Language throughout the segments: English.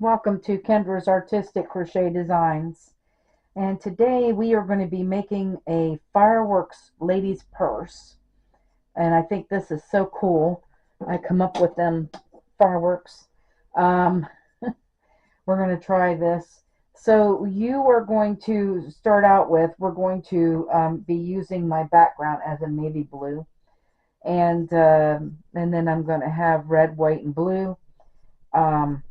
Welcome to Kendra's Artistic Crochet Designs. And today we are going to be making a fireworks ladies purse. And I think this is so cool. I come up with them fireworks. Um, we're going to try this. So you are going to start out with, we're going to be using my background as a navy blue. And then I'm going to have red, white, and blue. Um,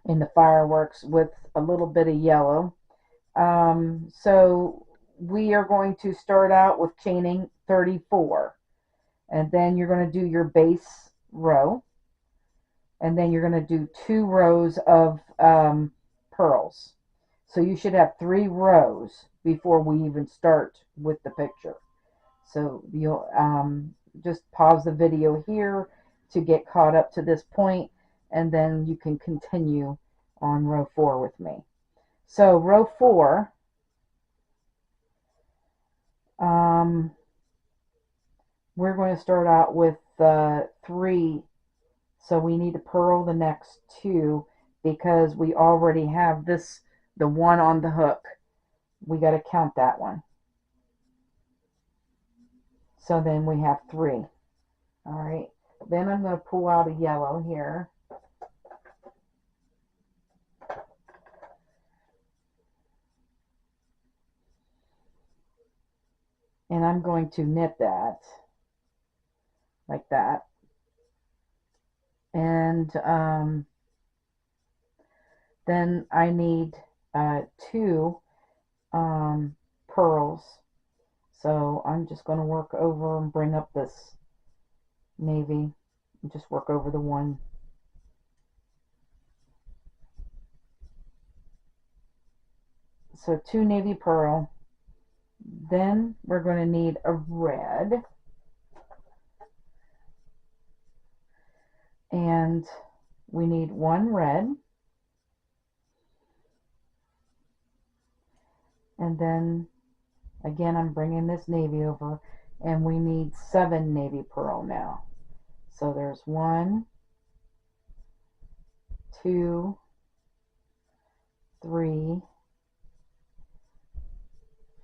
in the fireworks with a little bit of yellow. So we are going to start out with chaining 34, and then you're going to do your base row, and then you're going to do 2 rows of pearls. So you should have 3 rows before we even start with the picture. So you'll just pause the video here to get caught up to this point, and then you can continue on row 4 with me. So row 4, we're going to start out with 3. So we need to purl the next 2 because we already have the one on the hook. We got to count that one. So then we have 3. All right. Then I'm going to pull out a yellow here. And I'm going to knit that like that. And then I need 2 pearls. So I'm just going to work over and bring up this navy and just work over the one. So 2 navy pearl. Then we're going to need a red. And we need 1 red. And then again, I'm bringing this navy over, and we need 7 navy pearl now. So there's 1, 2, 3,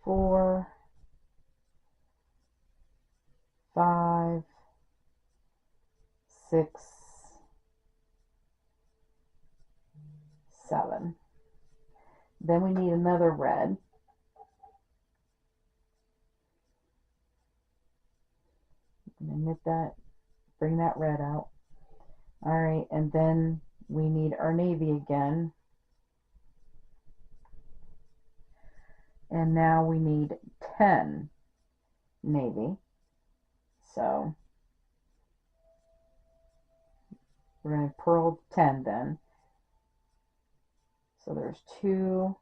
4, 5, 6, 7. Then we need another red. Knit that, bring that red out. All right, and then we need our navy again. And now we need 10 navy. So we're going to purl 10 then. So there's 2,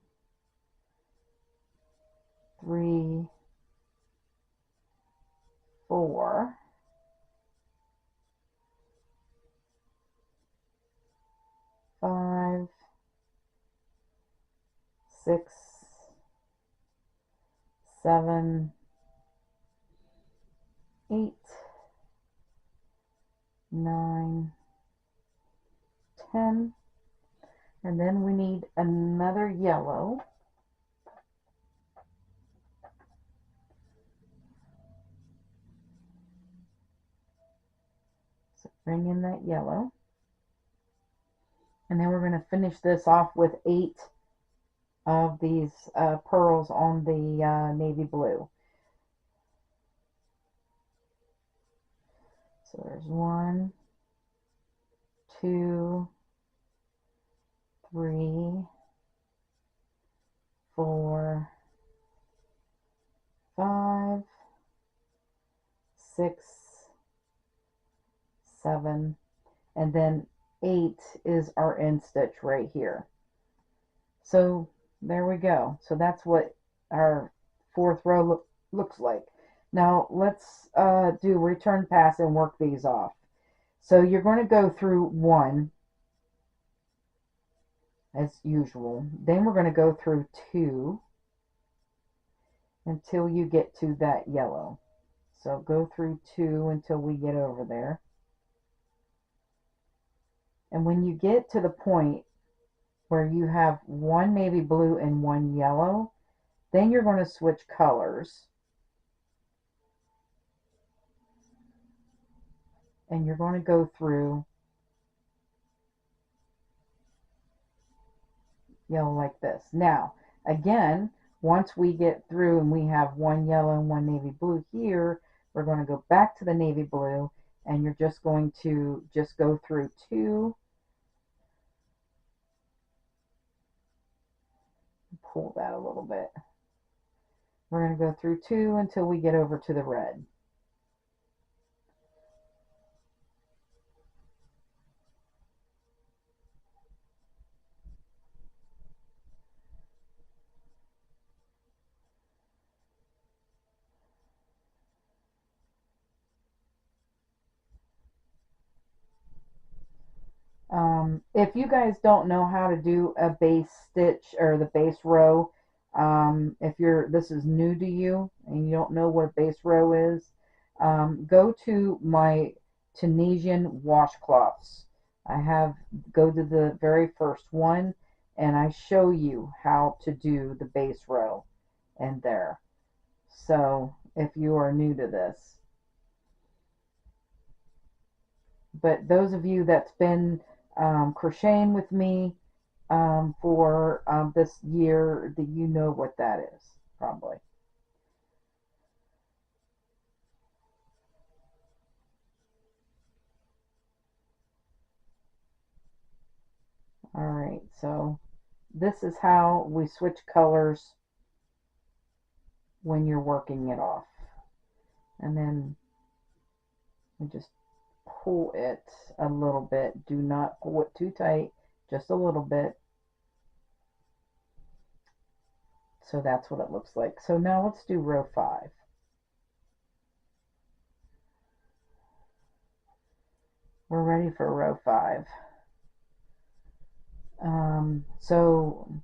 3, 4, 5, 6, 7, 8, 9, 10. And then we need another yellow. So bring in that yellow. And then we're going to finish this off with 8 of these pearls on the navy blue. So there's 1, 2, 3, 4, 5, 6, 7, and then 8 is our end stitch right here. So there we go. So that's what our 4th row looks like. Now let's do return pass and work these off. So you're going to go through 1 as usual. Then we're going to go through 2 until you get to that yellow. So go through 2 until we get over there. And when you get to the point where you have one navy blue and one yellow. Then you're going to switch colors. And you're going to go through yellow like this. Now, again, once we get through and we have one yellow and one navy blue here, we're going to go back to the navy blue, and you're just going to just go through two, pull that a little bit. We're going to go through two until we get over to the red. If you guys don't know how to do a base stitch or the base row, if this is new to you and you don't know what a base row is, go to my Tunisian washcloths. Go to the very first one, and I show you how to do the base row in there. So if you are new to this, but those of you that's been crocheting with me for this year, that you know what that is, probably. Alright, so this is how we switch colors when you're working it off. And then we just pull it a little bit. Do not pull it too tight, just a little bit. So that's what it looks like. So now let's do row 5. We're ready for row 5. So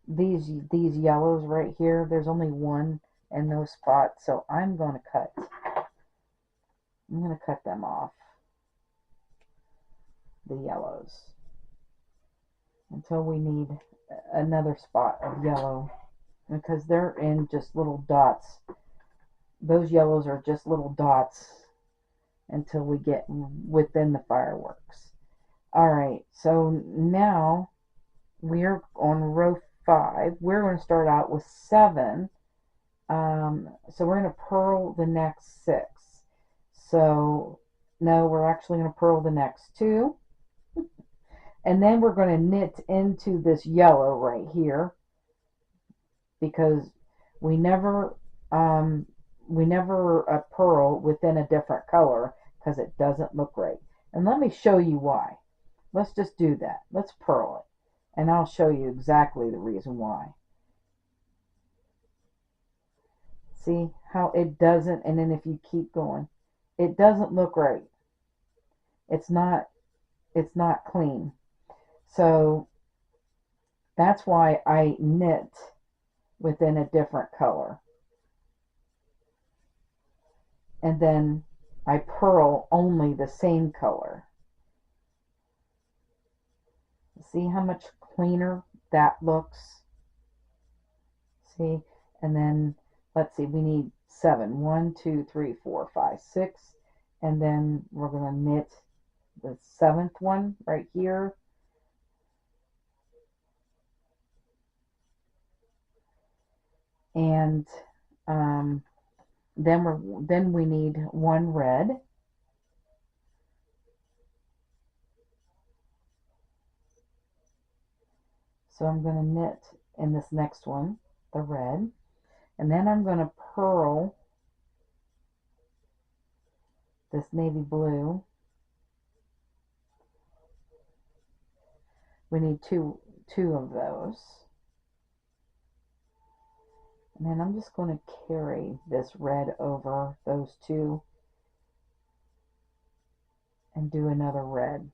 these yellows right here, there's only one in those spots, so I'm going to cut them off, the yellows, until we need another spot of yellow, because they're in just little dots. Those yellows are just little dots until we get within the fireworks. Alright, so now we're on row 5. We're going to start out with 7. So we're going to purl the next 6. So no, we're actually going to purl the next 2. And then we're going to knit into this yellow right here, because we never purl within a different color, because it doesn't look right. And let me show you why. Let's just do that. Let's purl it, and I'll show you exactly the reason why. See how it doesn't, and then if you keep going, it doesn't look right. It's not clean. So that's why I knit within a different color. And then I purl only the same color. See how much cleaner that looks? See? And then, let's see, we need 7. 1, 2, 3, 4, 5, 6. And then we're going to knit the 7th one right here. And then we need 1 red. So I'm going to knit in this next one, the red, and then I'm going to purl this navy blue. We need two of those. And then I'm just going to carry this red over those 2 and do another red.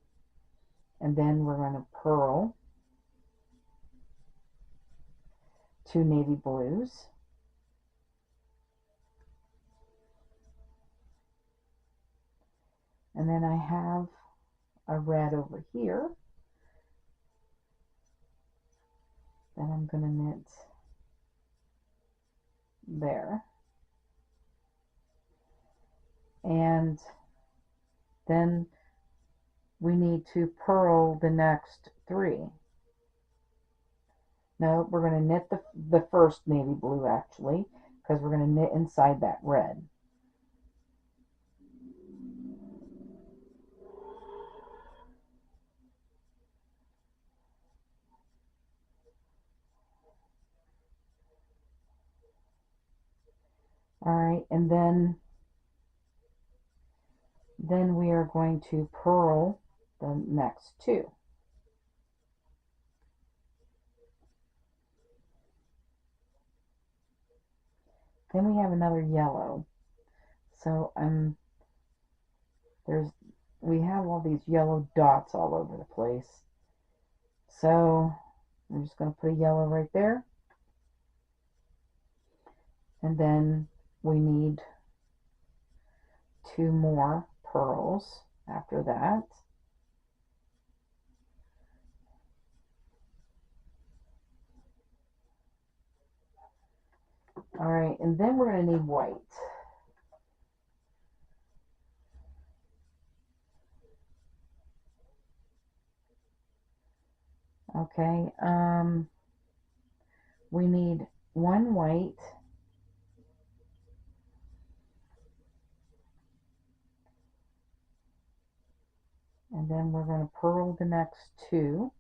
And then we're going to purl 2 navy blues. And then I have a red over here. Then I'm going to knit there. And then we need to purl the next 3. No, we're going to knit the first navy blue actually, because we're going to knit inside that red. All right, and then we are going to purl the next 2. Then we have another yellow. So we have all these yellow dots all over the place. So I'm just going to put a yellow right there. And then we need 2 more pearls after that. All right, and then we're going to need white. Okay, we need 1 white, and then we're going to purl the next 2.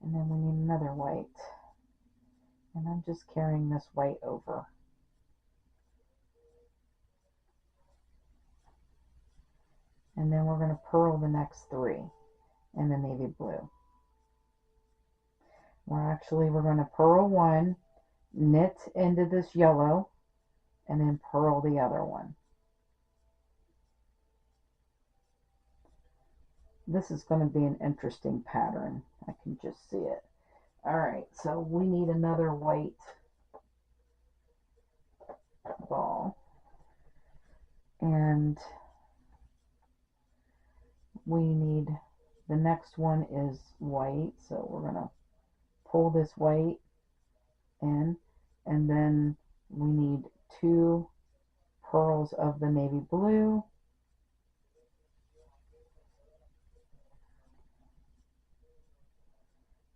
And then we need another white. And I'm just carrying this white over. And then we're going to purl the next 3 in the navy blue. We're going to purl 1, knit into this yellow, and then purl the other one. This is going to be an interesting pattern. I can just see it. All right, so we need another white ball. And we need, the next one is white, so we're going to pull this white in, and then we need 2 pearls of the navy blue.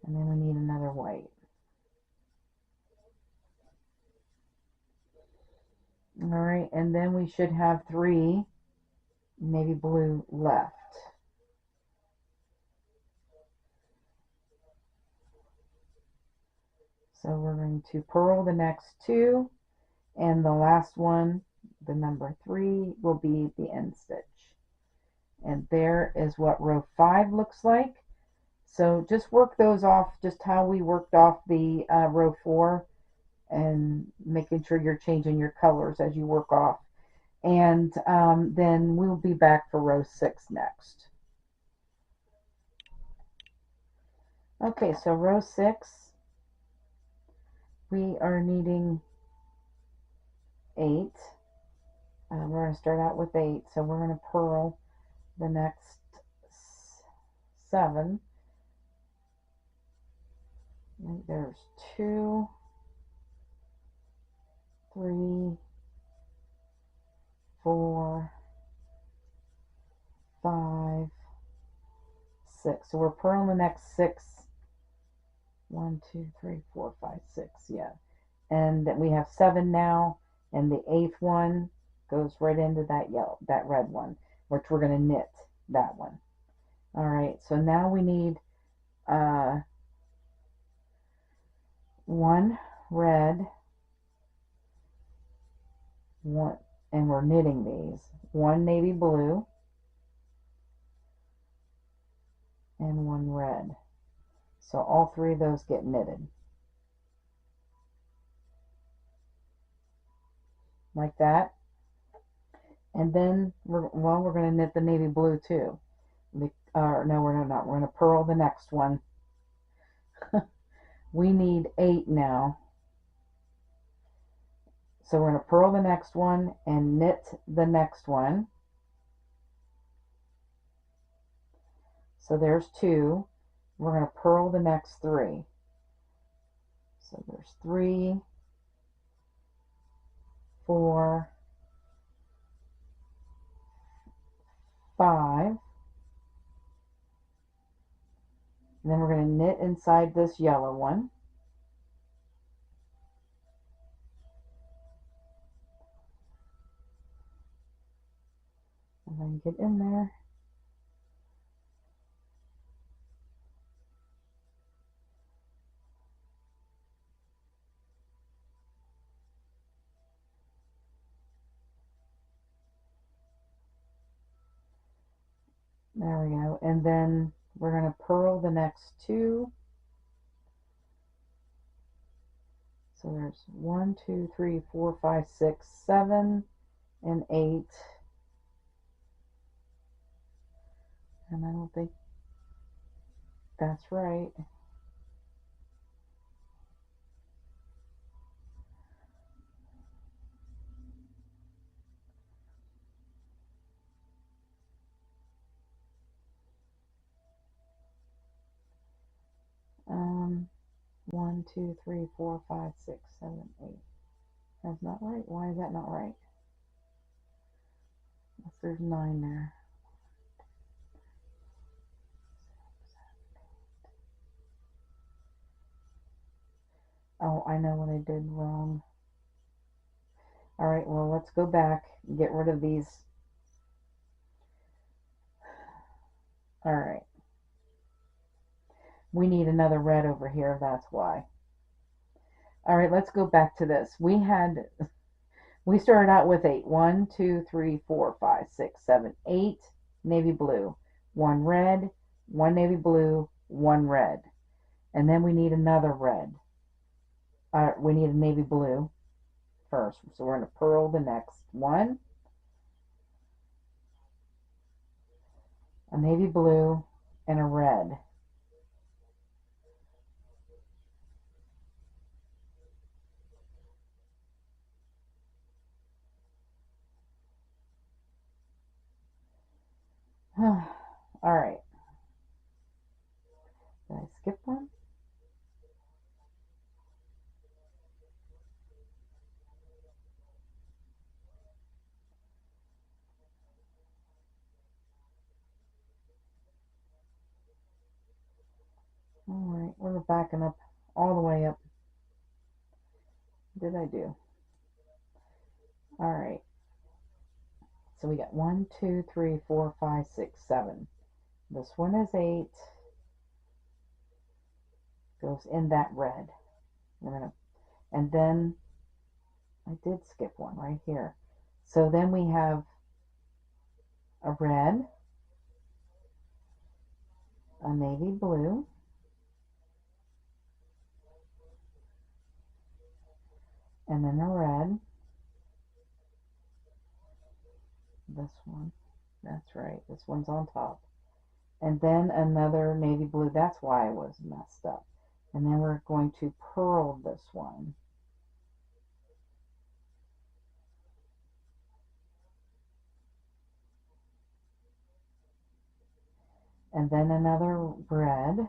And then we need another white. All right, and then we should have 3 navy blue left. So we're going to purl the next 2, and the last one, the number 3, will be the end stitch. And there is what row 5 looks like. So just work those off just how we worked off the row 4, and making sure you're changing your colors as you work off. And then we'll be back for row 6 next. Okay, so row 6, we are needing 8. We're going to start out with 8, so we're going to purl the next 7. There's 2, 3, 4, 5, 6. So we're purling the next 6. 1, 2, 3, 4, 5, 6. Yeah. And we have 7 now, and the 8th one goes right into that red one, which we're going to knit that one. All right. So now we need 1 red, 1, and we're knitting these. 1 navy blue, and 1 red. So all 3 of those get knitted. Like that. And then we're going to knit the navy blue too. No, we're not. We're going to purl the next one. We need 8 now. So we're going to purl the next one and knit the next one. So there's 2. We're going to purl the next 3. So there's 3, 4, 5. And then we're going to knit inside this yellow one. And then get in there. There we go. And then we're going to purl the next 2. So there's 1, 2, 3, 4, 5, 6, 7, and 8. And I don't think that's right. Um, 1, 2, 3, 4, 5, 6, 7, 8. That's not right. Why is that not right? Unless there's 9 there. Oh, I know what I did wrong. Alright, well, let's go back and get rid of these. Alright. We need another red over here, that's why. Alright, let's go back to this. We started out with 8. 1, 2, 3, 4, 5, 6, 7, 8 navy blue. 1 red, 1 navy blue, 1 red. And then we need another red. We need a navy blue first. So we're going to purl the next one. A navy blue and a red. Alright. Did I skip one? Alright, we're backing up all the way up. What did I do? Alright. So we got 1, 2, 3, 4, 5, 6, 7. This one is 8. Goes in that red. And then I did skip one right here. So then we have a red, a navy blue, and then a red. This one, that's right, this one's on top. And then another navy blue, that's why I was messed up. And then we're going to purl this one. And then another red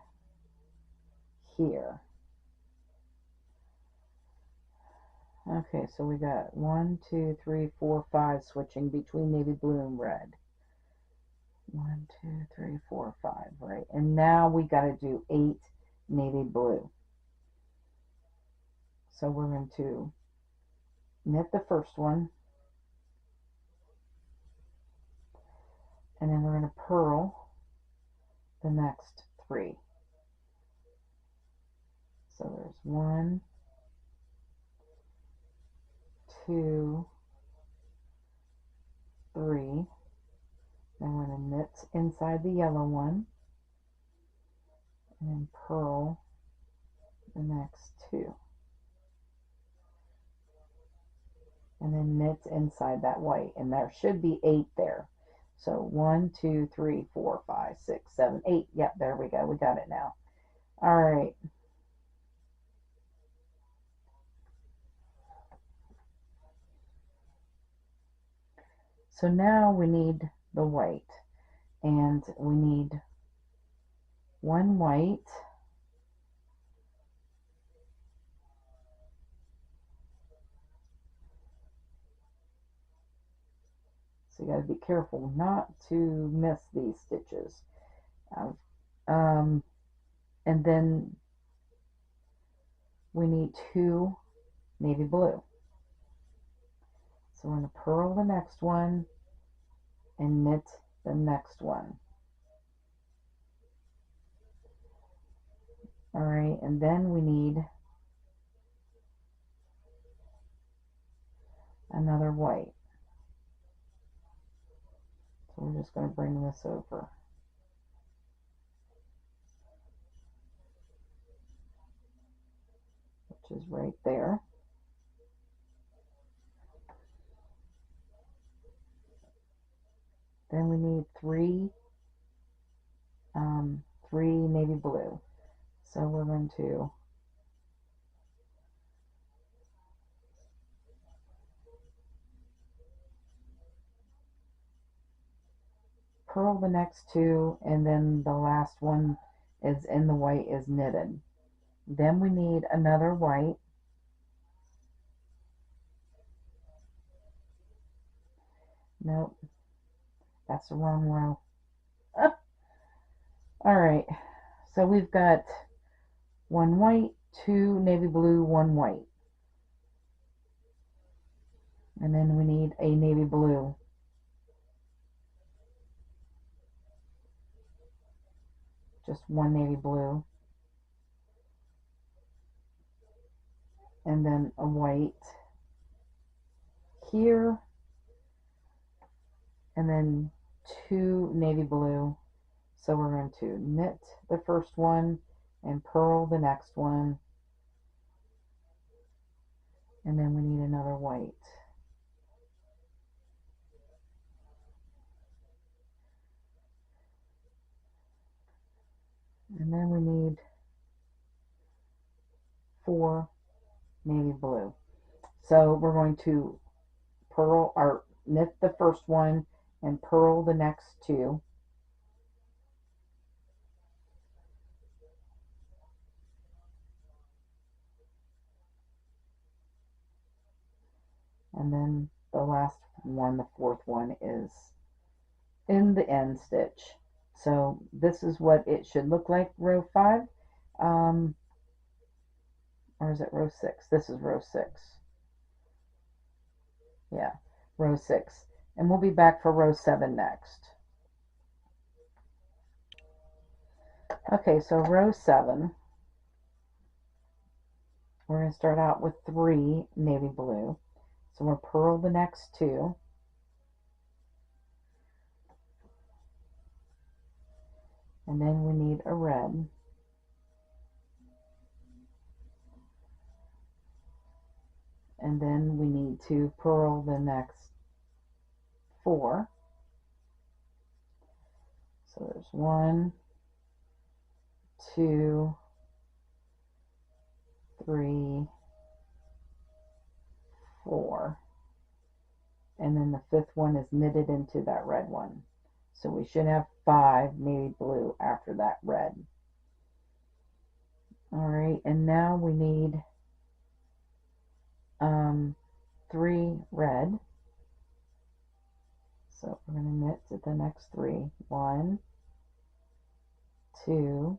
here. Okay, so we got 1, 2, 3, 4, 5 switching between navy blue and red. 1, 2, 3, 4, 5, right? And now we got to do 8 navy blue. So we're going to knit the first one, and then we're going to purl the next 3. So there's 1, 2, 3. Then we're going to knit inside the yellow one, and then purl the next 2. And then knit inside that white, and there should be 8 there. So 1, 2, 3, 4, 5, 6, 7, 8. Yep, there we go. We got it now. All right. So now we need the white, and we need one white, so you got to be careful not to miss these stitches. And then we need 2 navy blue. So we're going to purl the next one and knit the next one. All right, and then we need another white. So we're just going to bring this over. Which is right there. Then we need 3 navy blue. So we're going to purl the next 2, and then the last one is in the white is knitted. Then we need another white. Nope, that's the wrong row. All right, so we've got 1 white, 2 navy blue, 1 white. And then we need a navy blue. Just 1 navy blue. And then a white here. And then 2 navy blue. So we're going to knit the first one and purl the next one. And then we need another white. And then we need 4 navy blue. So we're going to purl or knit the first one and purl the next 2. And then the last one, the 4th one, is in the end stitch. So this is what it should look like, row 5. Or is it row 6? This is row 6. Yeah, row 6. And we'll be back for row 7 next. Okay, so row 7. We're going to start out with 3 navy blue. So we'll purl the next 2. And then we need a red. And then we need to purl the next 4. So there's 1, 2, 3, 4. And then the 5th one is knitted into that red one. So we should have 5 navy blue after that red. All right, and now we need 3 red. So we're going to knit to the next 3. 1, 2,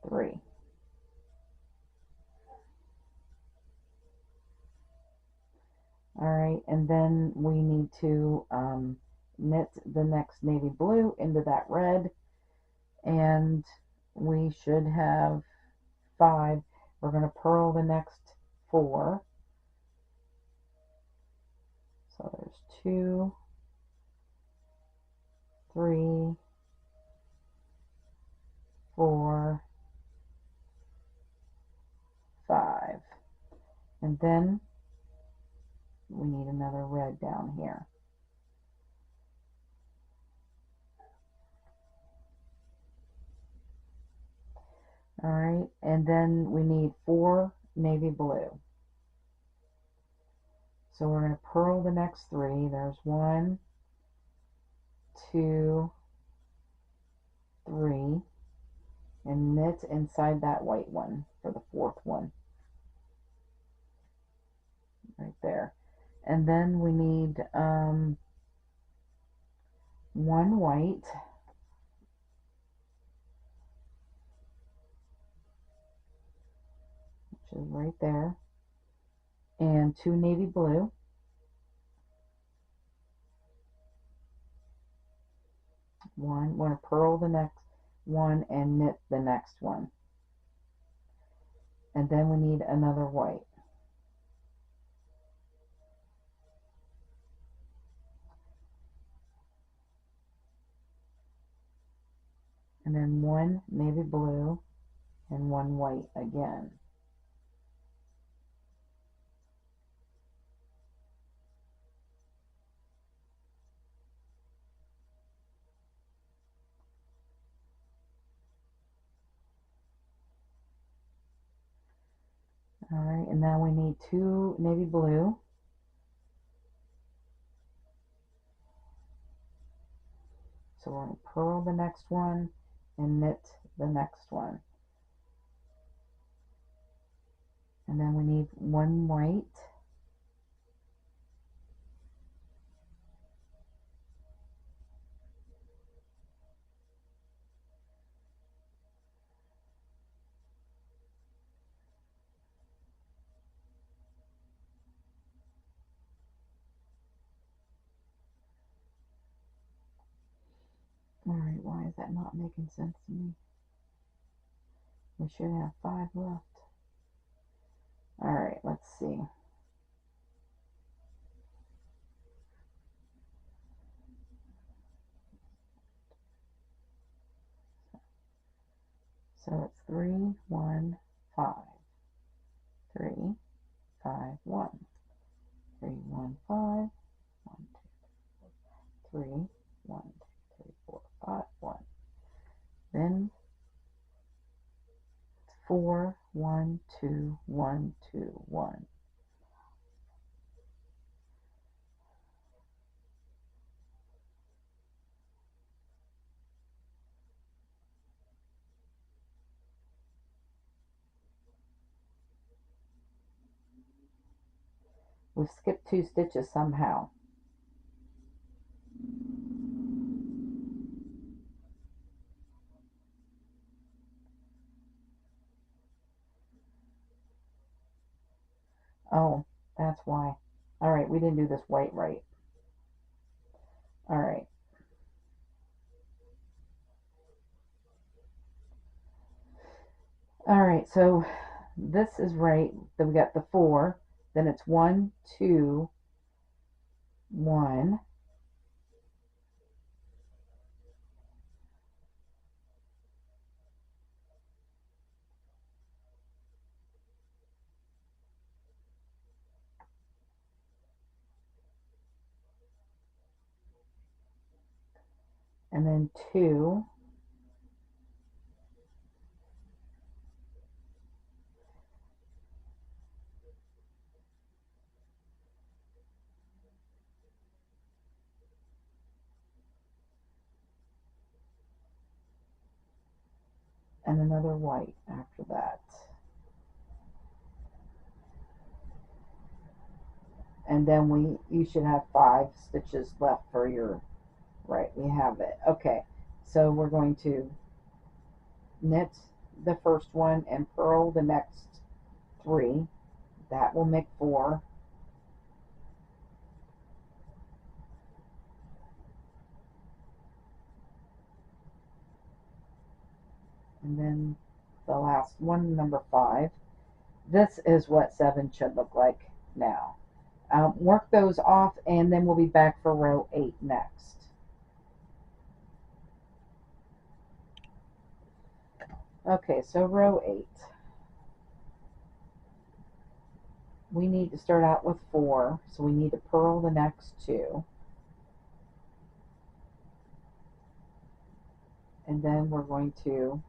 3. All right, and then we need to knit the next navy blue into that red, and we should have 5. We're going to purl the next 4. So there's 2, 3, 4, 5. And then we need another red down here. All right, and then we need 4 navy blue. So we're going to purl the next 3. There's 1, 2, 3, and knit inside that white one for the fourth one right there. And then we need 1 white, which is right there, and 2 navy blue, one. Want to purl the next one and knit the next one, and then we need another white. And then 1 navy blue and 1 white again. All right, and now we need 2 navy blue, so we're going to purl the next one and knit the next one. And then we need 1 white, all right, why is that not making sense to me? We should have 5 left. All right, let's see. So it's 3, 1, 5, 3, 5, 1, 3, 1, 5, 1, 2, 3, 1, 2, 3, 4, 5, 1. Then it's 4, 1, 2, 1, 2, 1. We've skipped 2 stitches somehow. Oh, that's why. All right, we didn't do this white right. All right. All right, so this is right. Then we got the 4. Then it's 1, 2, 1. And then 2. And another white after that. And then you should have 5 stitches left for your, right, we have it. Okay, so we're going to knit the first one and purl the next 3. That will make 4. And then the last one, number 5. This is what 7 should look like now. Work those off, and then we'll be back for row 8 next. Okay, so row 8. We need to start out with 4, so we need to purl the next 2. And then we're going to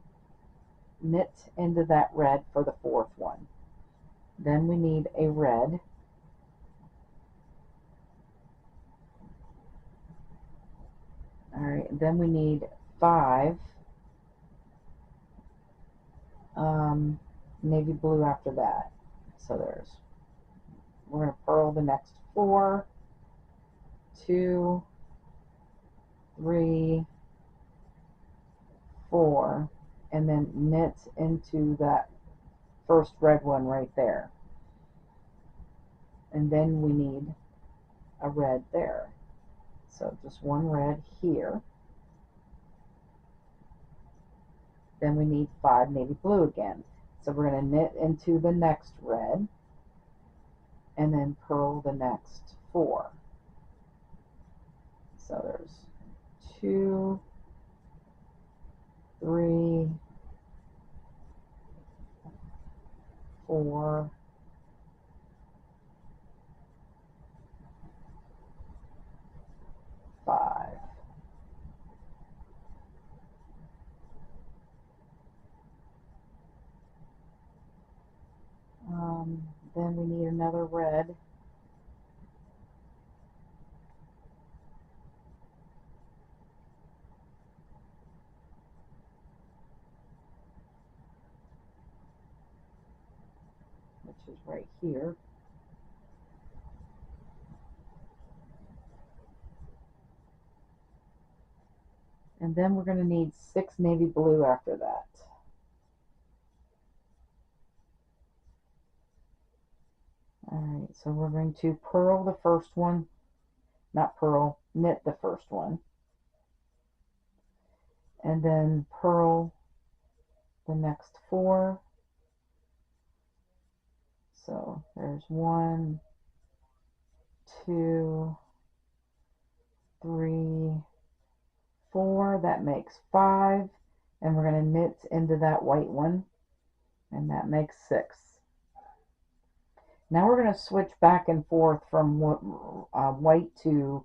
knit into that red for the 4th one. Then we need a red. All right, then we need 5 navy blue after that. So we're going to purl the next 4, 2, 3, 4, and then knit into that first red one right there. And then we need a red there. So just one red here. Then we need 5 navy blue again. So we're going to knit into the next red and then purl the next 4. So there's 2, 3, 4, 5. Then we need another red. Which is right here. And then we're going to need 6 navy blue after that. Alright, so we're going to purl the first one, not purl, knit the first one, and then purl the next 4. So there's 1, 2, 3, 4, that makes 5, and we're going to knit into that white one, and that makes 6. Now we're going to switch back and forth from white to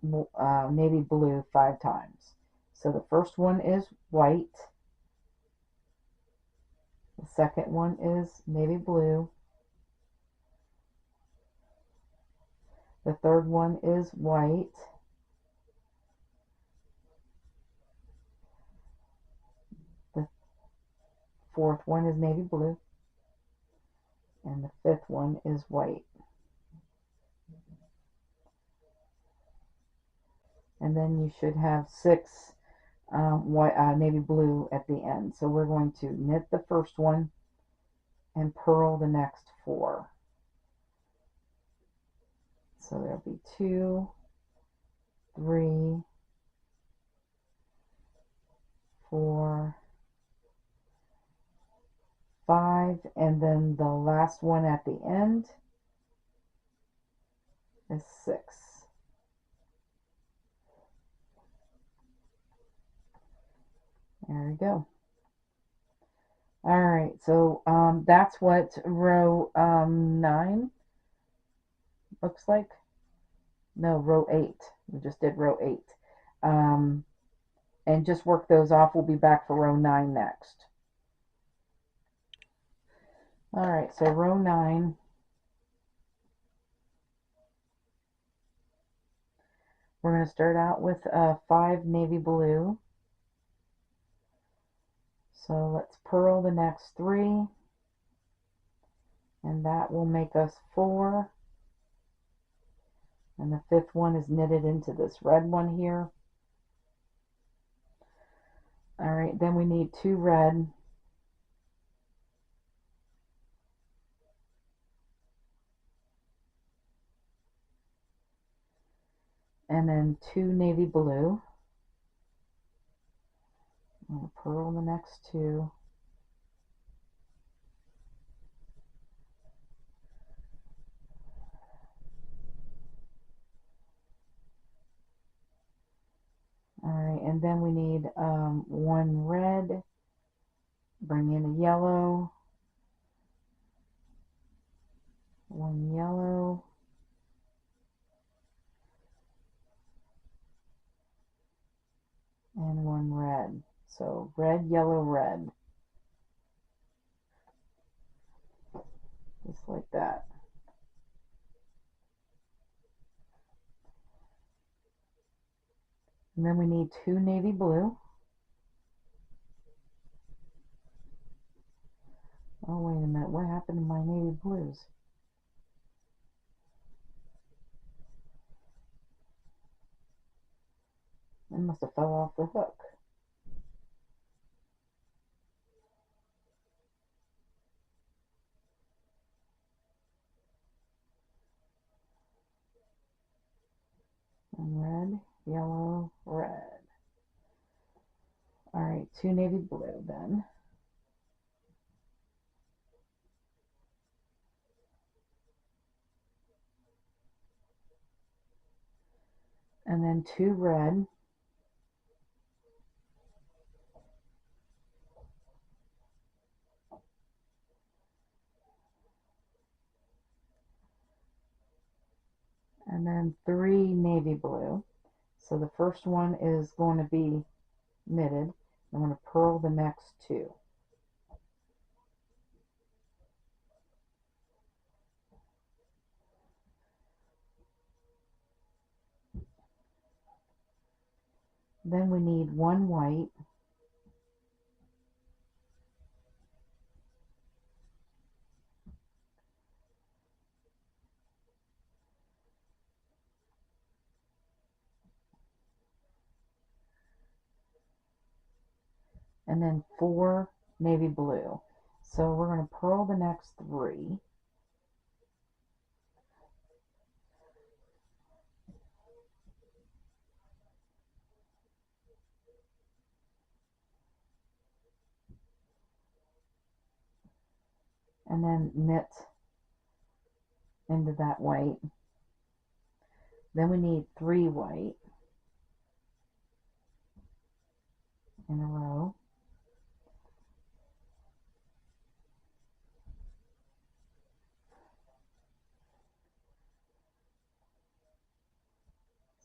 navy blue 5 times. So the first one is white, the second one is navy blue, the third one is white, the fourth one is navy blue, and the fifth one is white. And then you should have 6 navy blue at the end. So we're going to knit the first one and purl the next 4. So there'll be 2, 3, 4, 5, and then the last one at the end is 6. There we go. Alright, so that's what row 9 looks like. No, row 8. We just did row 8. And just work those off. We'll be back for row 9 next. Alright, so row 9. We're going to start out with 5 navy blue. So let's purl the next 3. And that will make us 4. And the 5th one is knitted into this red one here. Alright, then we need 2 red. And then 2 navy blue. I'm going to purl the next 2. Alright, and then we need 1 red. Bring in a yellow. 1 yellow. And 1 red. So red, yellow, red. Just like that. And then we need 2 navy blue. Oh, wait a minute. What happened to my navy blues? They must have fell off the hook. And red, yellow, red. All right, 2 navy blue then. And then 2 red. And then 3 navy blue. So the first one is going to be knitted. I'm going to purl the next 2. Then we need 1 white. And then 4 navy blue. So we're going to purl the next 3. And then knit into that white. Then we need 3 white in a row.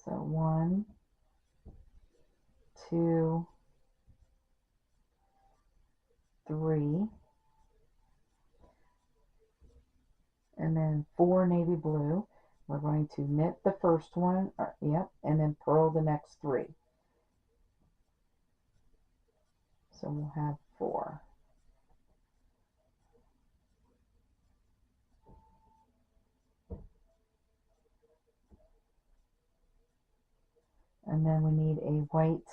So 1, 2, 3, and then 4 navy blue. We're going to knit the first one, and then purl the next 3. So we'll have 4. And then we need a white,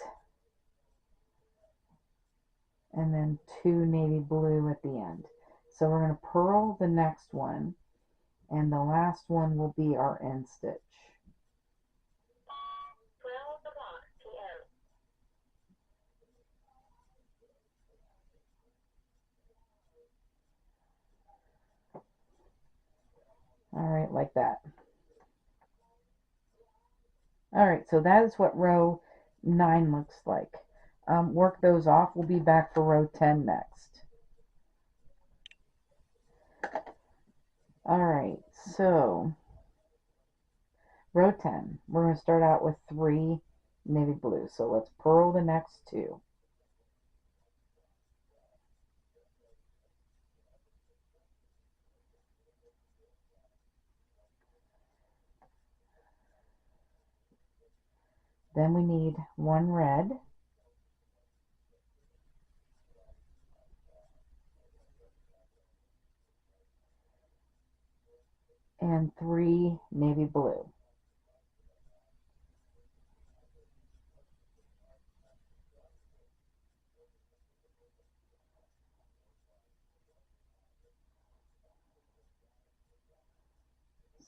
and then 2 navy blue at the end. So we're going to purl the next one, and the last one will be our end stitch. 12 o'clock p.m. All right, like that. All right, so that is what row 9 looks like. Work those off. We'll be back for row 10 next. All right, so row 10, we're going to start out with 3 navy blue. So let's purl the next 2. Then we need 1 red. And 3 navy blue.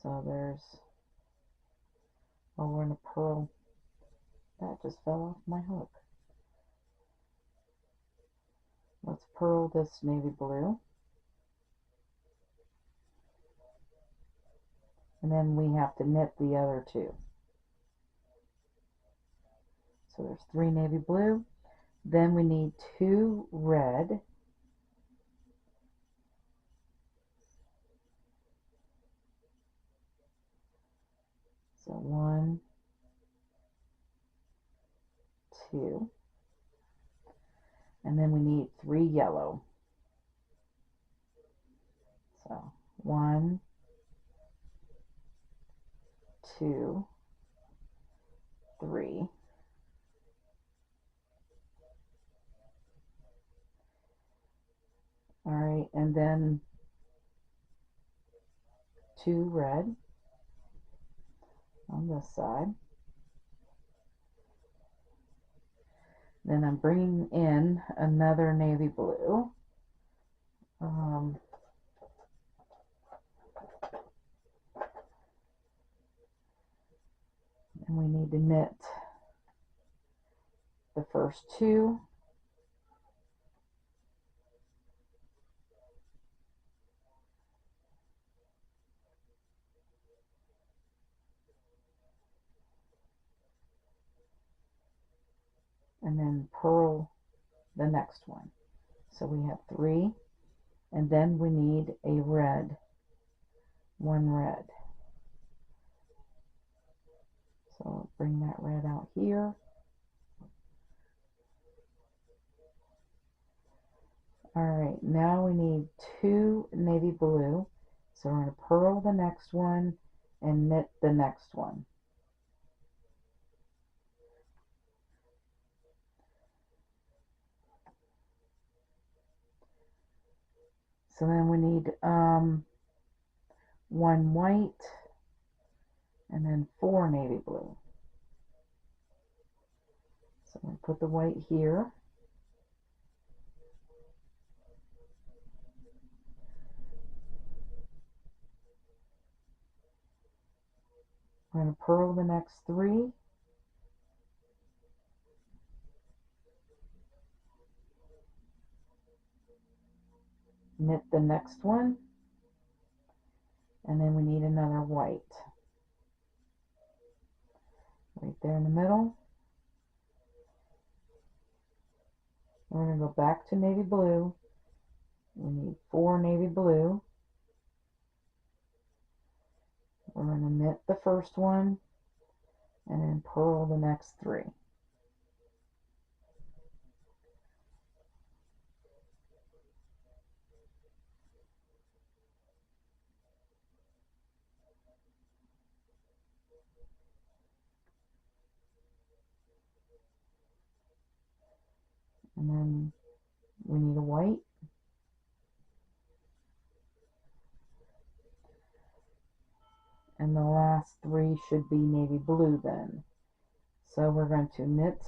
So there's, oh, we're going to purl. That just fell off my hook. Let's purl this navy blue. And then we have to knit the other 2. So there's 3 navy blue. Then we need 2 red. So 1, 2. And then we need 3 yellow. So 1, 2, 3. All right, and then 2 red on this side. Then I'm bringing in another navy blue. Um, and we need to knit the first 2. And then purl the next one. So we have 3, and then we need a red, 1 red. So I'll bring that red out here. Alright, now we need 2 navy blue. So we're going to purl the next one and knit the next one. So then we need 1 white and then 4 navy blue. So I'm going to put the white here. I'm going to purl the next 3. Knit the next one. And then we need another white. Right there in the middle. We're going to go back to navy blue. We need 4 navy blue. We're going to knit the first one and then purl the next 3. And then we need a white. And the last 3 should be navy blue then. So we're going to knit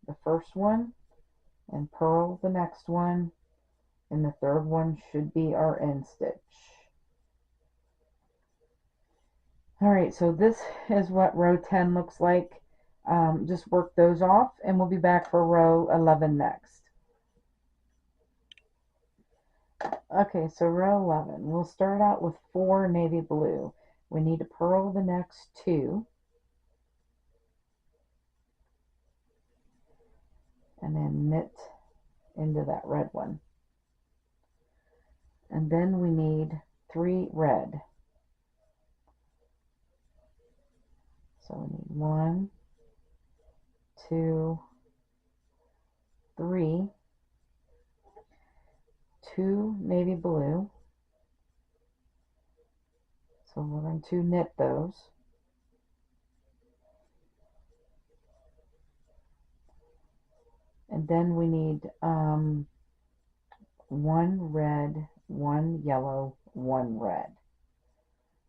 the first one and purl the next one, and the third one should be our end stitch. Alright, so this is what row 10 looks like. Just work those off and we'll be back for row 11 next. Okay, so row 11, we'll start out with 4 navy blue. We need to purl the next 2 and then knit into that red one. And then we need 3 red. So we need 1, 2, 3, 2 navy blue. So we're going to knit those. And then we need 1 red, 1 yellow, 1 red.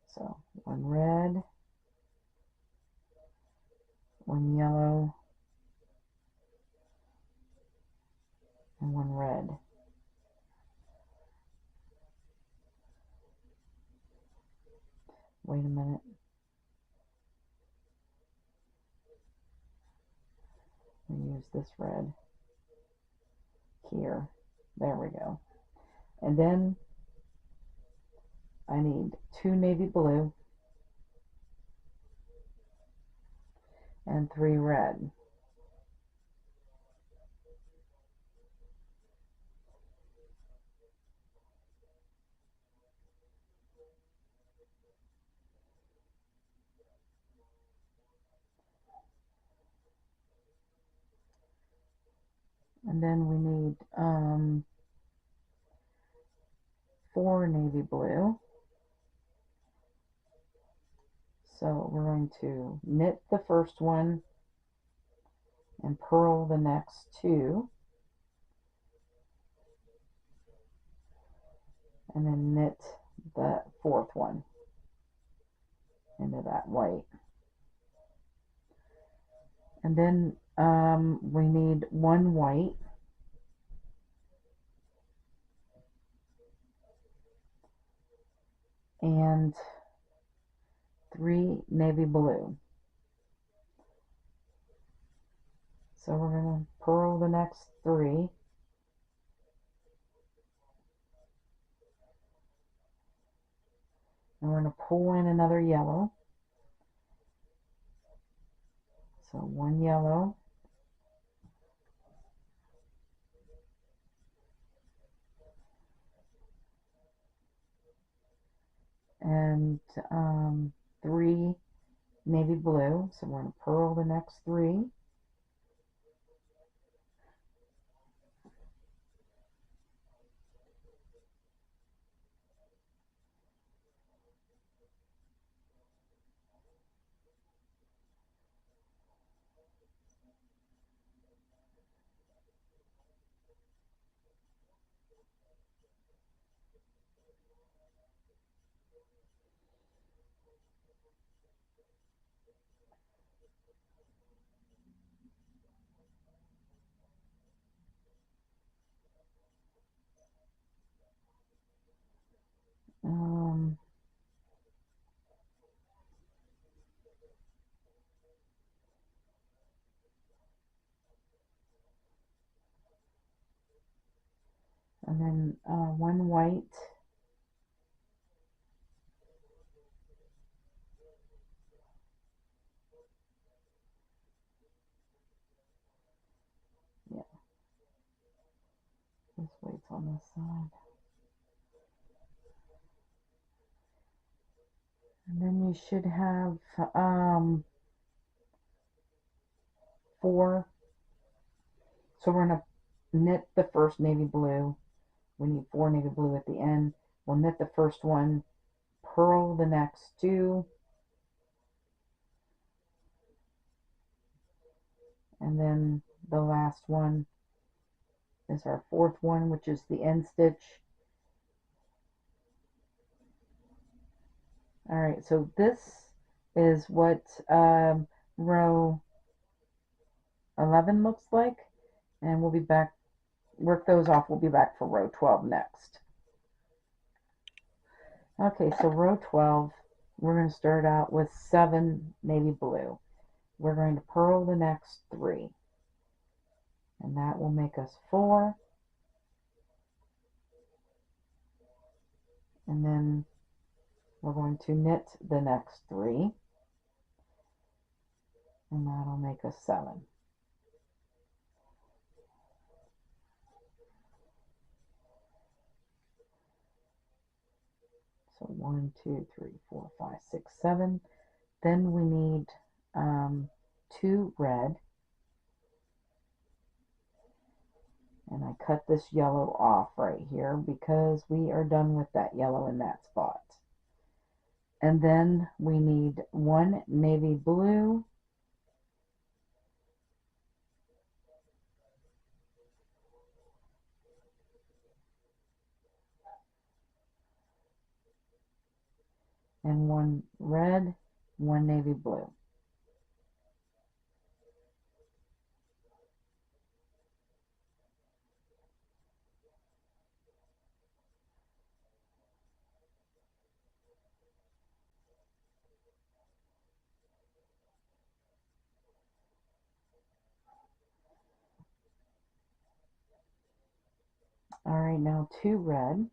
So 1 red, 1 yellow, and 1 red. Wait a minute. We use this red here. There we go. And then I need 2 navy blue and 3 red. And then we need 4 navy blue. So we're going to knit the first one and purl the next 2. and then knit the fourth one into that white. And then we need one white and 3 navy blue. So we're going to purl the next 3. And we're going to pull in another yellow. So 1 yellow. And 3 navy blue. So we're going to purl the next 3. Um, and then 1 white. Yeah, this white's on this side. And then you should have 4. So we're going to knit the first navy blue. We need 4 navy blue at the end. We'll knit the first one, purl the next 2, and then the last one is our 4th one, which is the end stitch. All right, so this is what row 11 looks like, and we'll be back, work those off, we'll be back for row 12 next. Okay, so row 12, we're going to start out with 7 navy blue. We're going to purl the next 3, and that will make us 4, and then we're going to knit the next 3, and that'll make us 7. So 1, 2, 3, 4, 5, 6, 7. Then we need 2 red, and I cut this yellow off right here because we are done with that yellow in that spot. And then we need 1 navy blue, and 1 red, 1 navy blue. All right, now 2 red,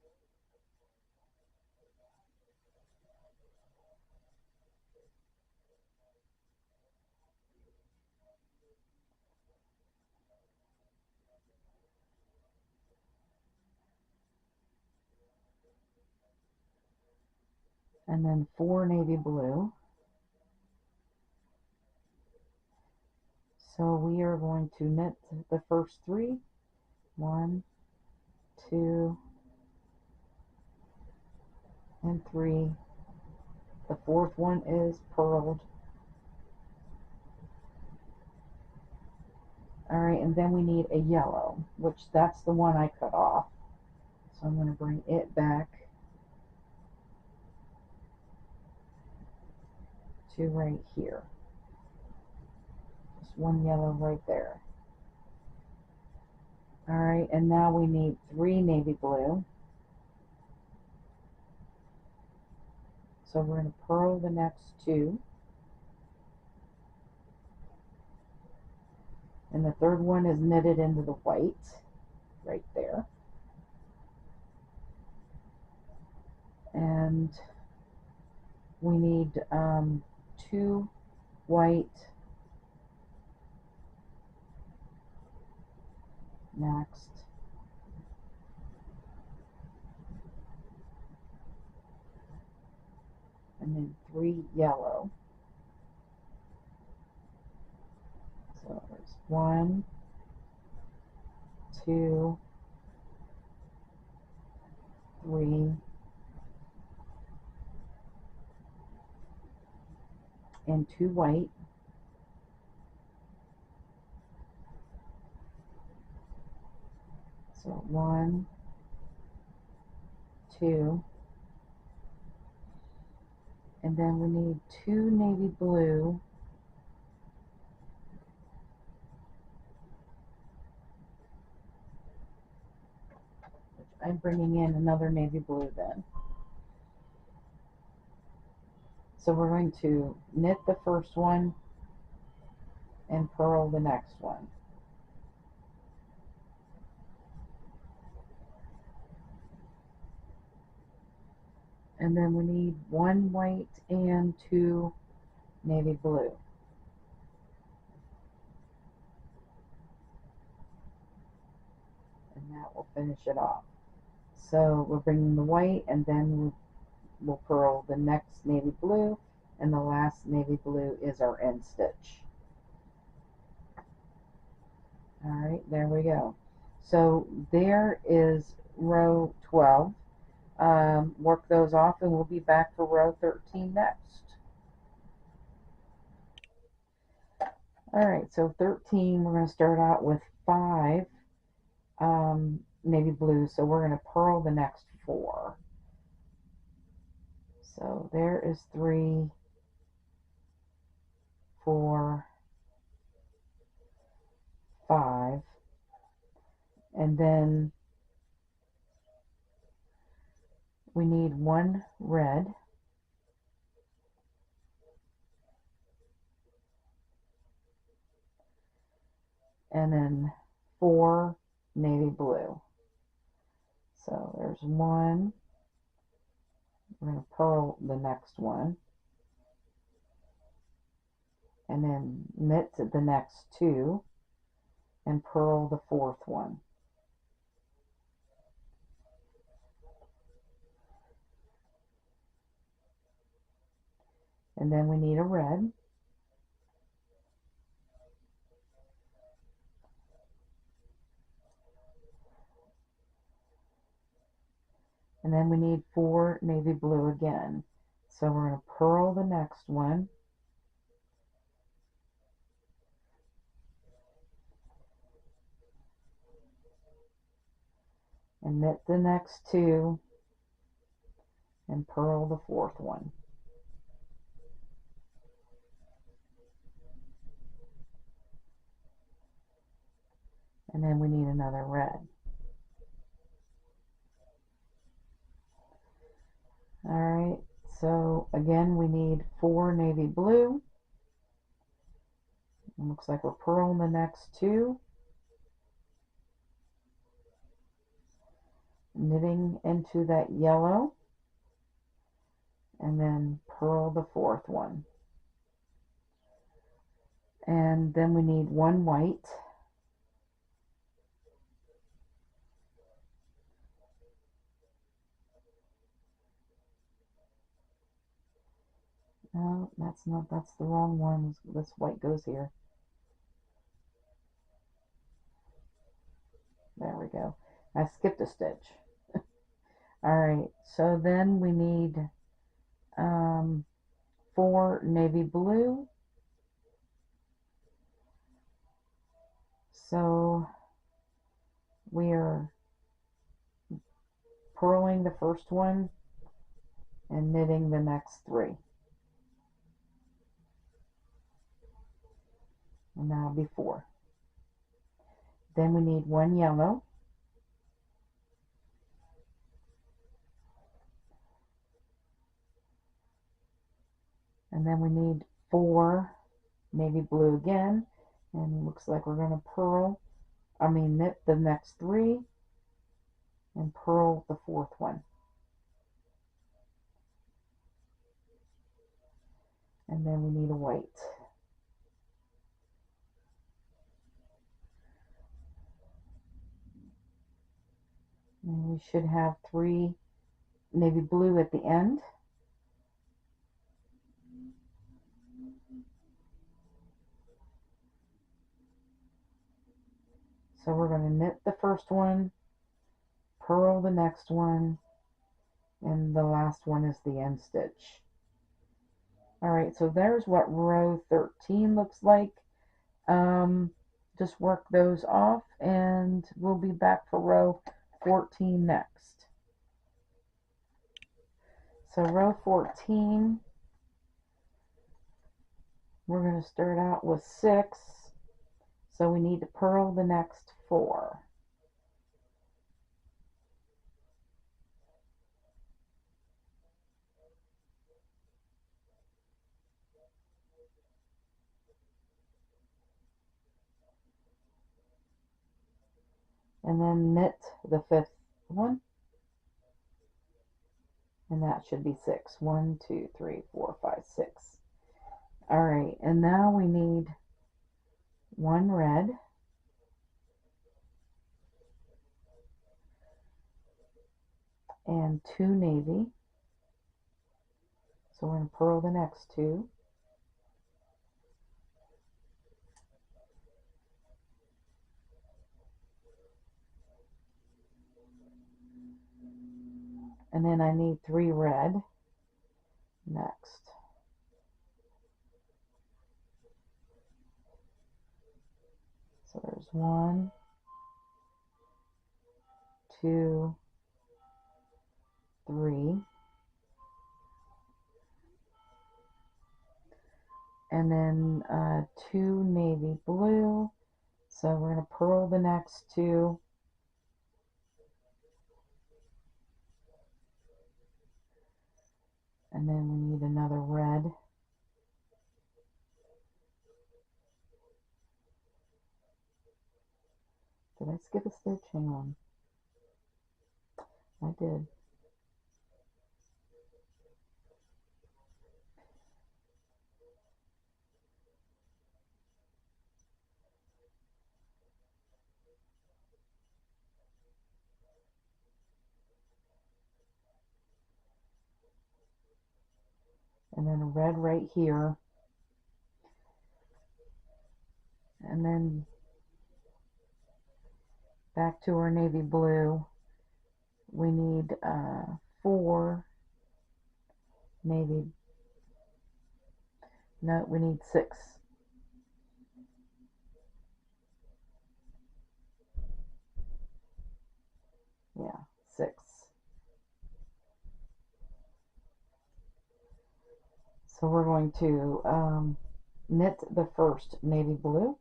and then 4 navy blue. So we are going to knit the first 3. 1, 2, and 3. The 4th one is purled. All right, and then we need a yellow, which that's the one I cut off. So I'm going to bring it back two right here. Just one yellow right there. Alright, and now we need 3 navy blue. So we're going to purl the next 2. And the third one is knitted into the white right there. And we need 2 white next. And then 3 yellow. So there's 1, 2, 3, and 2 white. So 1, 2, and then we need 2 navy blue. Which I'm bringing in another navy blue then. So we're going to knit the first one and purl the next one. And then we need 1 white and 2 navy blue. And that will finish it off. So we're bringing the white, and then we'll purl the next navy blue, and the last navy blue is our end stitch. Alright, there we go. So there is row 12. Work those off and we'll be back for row 13 next. Alright, so 13 we're going to start out with 5 navy blues, so we're going to purl the next 4. So there is 3, 4, 5, and then we need 1 red, and then 4 navy blue. So there's 1, we're going to purl the next one, and then knit the next 2 and purl the 4th one. And then we need a red, and then we need 4 navy blue again. So we're going to purl the next one, and knit the next 2 and purl the 4th one. And then we need another red. Alright, so again we need 4 navy blue. It looks like we're purling the next 2, knitting into that yellow, and then purl the 4th one. And then we need 1 white, no, that's the wrong one. This white goes here. There we go. I skipped a stitch. Alright, so then we need 4 navy blue. So we are purling the first one and knitting the next 3. and that'll be 4. Then we need 1 yellow, and then we need 4 navy blue again, and looks like we're going to knit the next 3 and purl the 4th one. And then we need a white. And we should have 3 navy blue at the end. So we're going to knit the first one, purl the next one, and the last one is the end stitch. Alright, so there's what row 13 looks like. Just work those off and we'll be back for row 14 next. So row 14, we're going to start out with 6, so we need to purl the next 4. And then knit the 5th one, and that should be 6. 1, 2, 3, 4, 5, 6. Alright, and now we need 1 red, and 2 navy, so we're going to purl the next 2. And then I need 3 red next. So there's 1, 2, 3. And then 2 navy blue. So we're going to purl the next 2. And then we need another red. Did I skip a stitch? Hang on. I did. And then a red right here. And then back to our navy blue. We need 4 navy. No, we need 6. Yeah, 6. So we're going to knit the first navy blue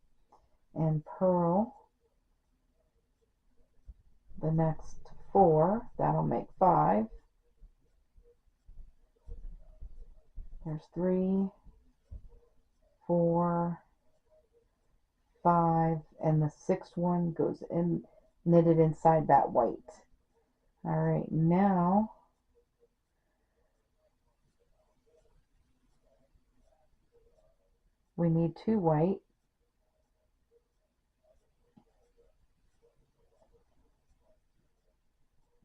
and purl the next 4. That'll make 5. There's 3, 4, 5, and the 6th one goes in, knitted inside that white. Alright, now we need 2 white.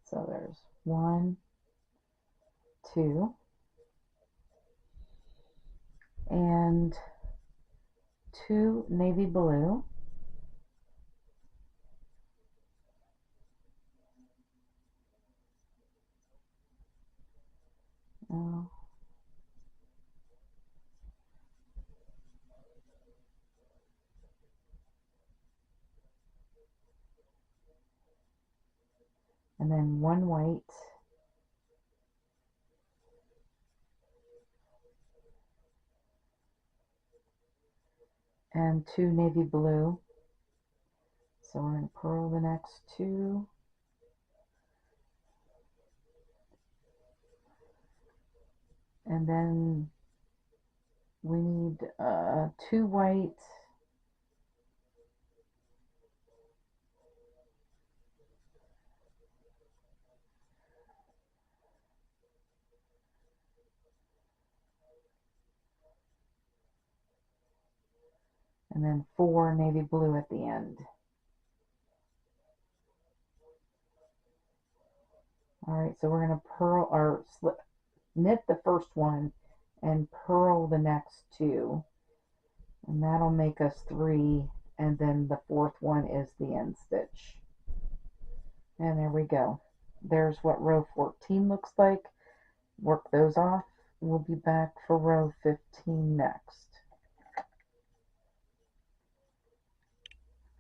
So there's 1, 2, and 2 navy blue. Oh. And then 1 white. and 2 navy blue. So we're going to purl the next 2, and then we need 2 white, and then 4 navy blue at the end. Alright, so we're going to purl or knit the first one and purl the next 2, and that'll make us 3, and then the 4th one is the end stitch. And there we go. There's what row 14 looks like. Work those off. We'll be back for row 15 next.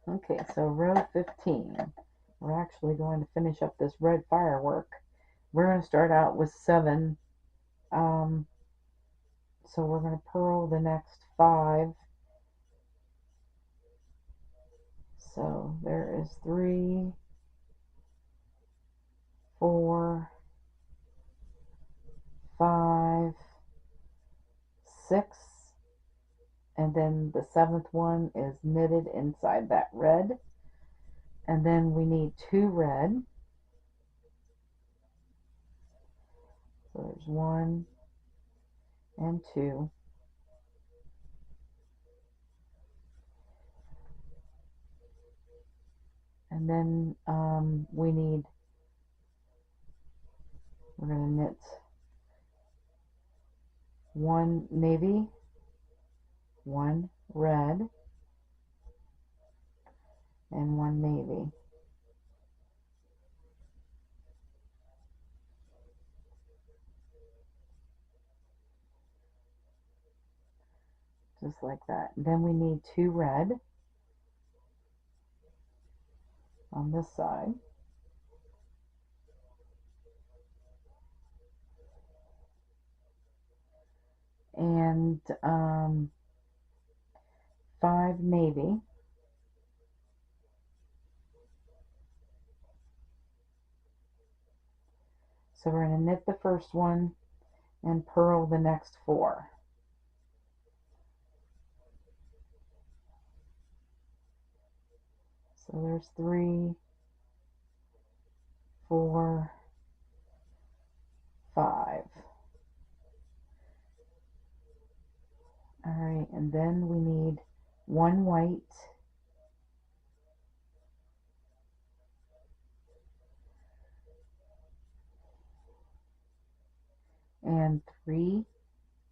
Okay, so row 15. We're actually going to finish up this red firework. We're going to start out with 7. So we're going to purl the next 5. So there is 3, 4, 5, 6, and then the 7th one is knitted inside that red. And then we need 2 red. So there's 1 and 2. And then we're going to knit 1 navy, 1 red, and 1 navy. Just like that. Then we need 2 red on this side. And 5 navy. So we're going to knit the first one and purl the next 4. So there's 3, 4, 5. Alright, and then we need 1 white, and 3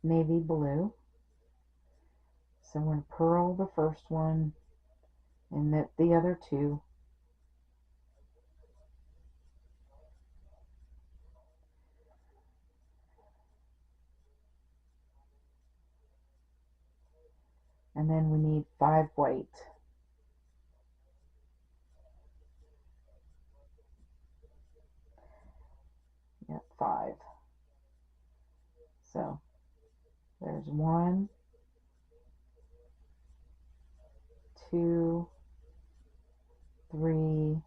navy blue. So I'm going to purl the first one and knit the other 2. And then we need 5 white. Yep, 5. So there's 1, 2, 3,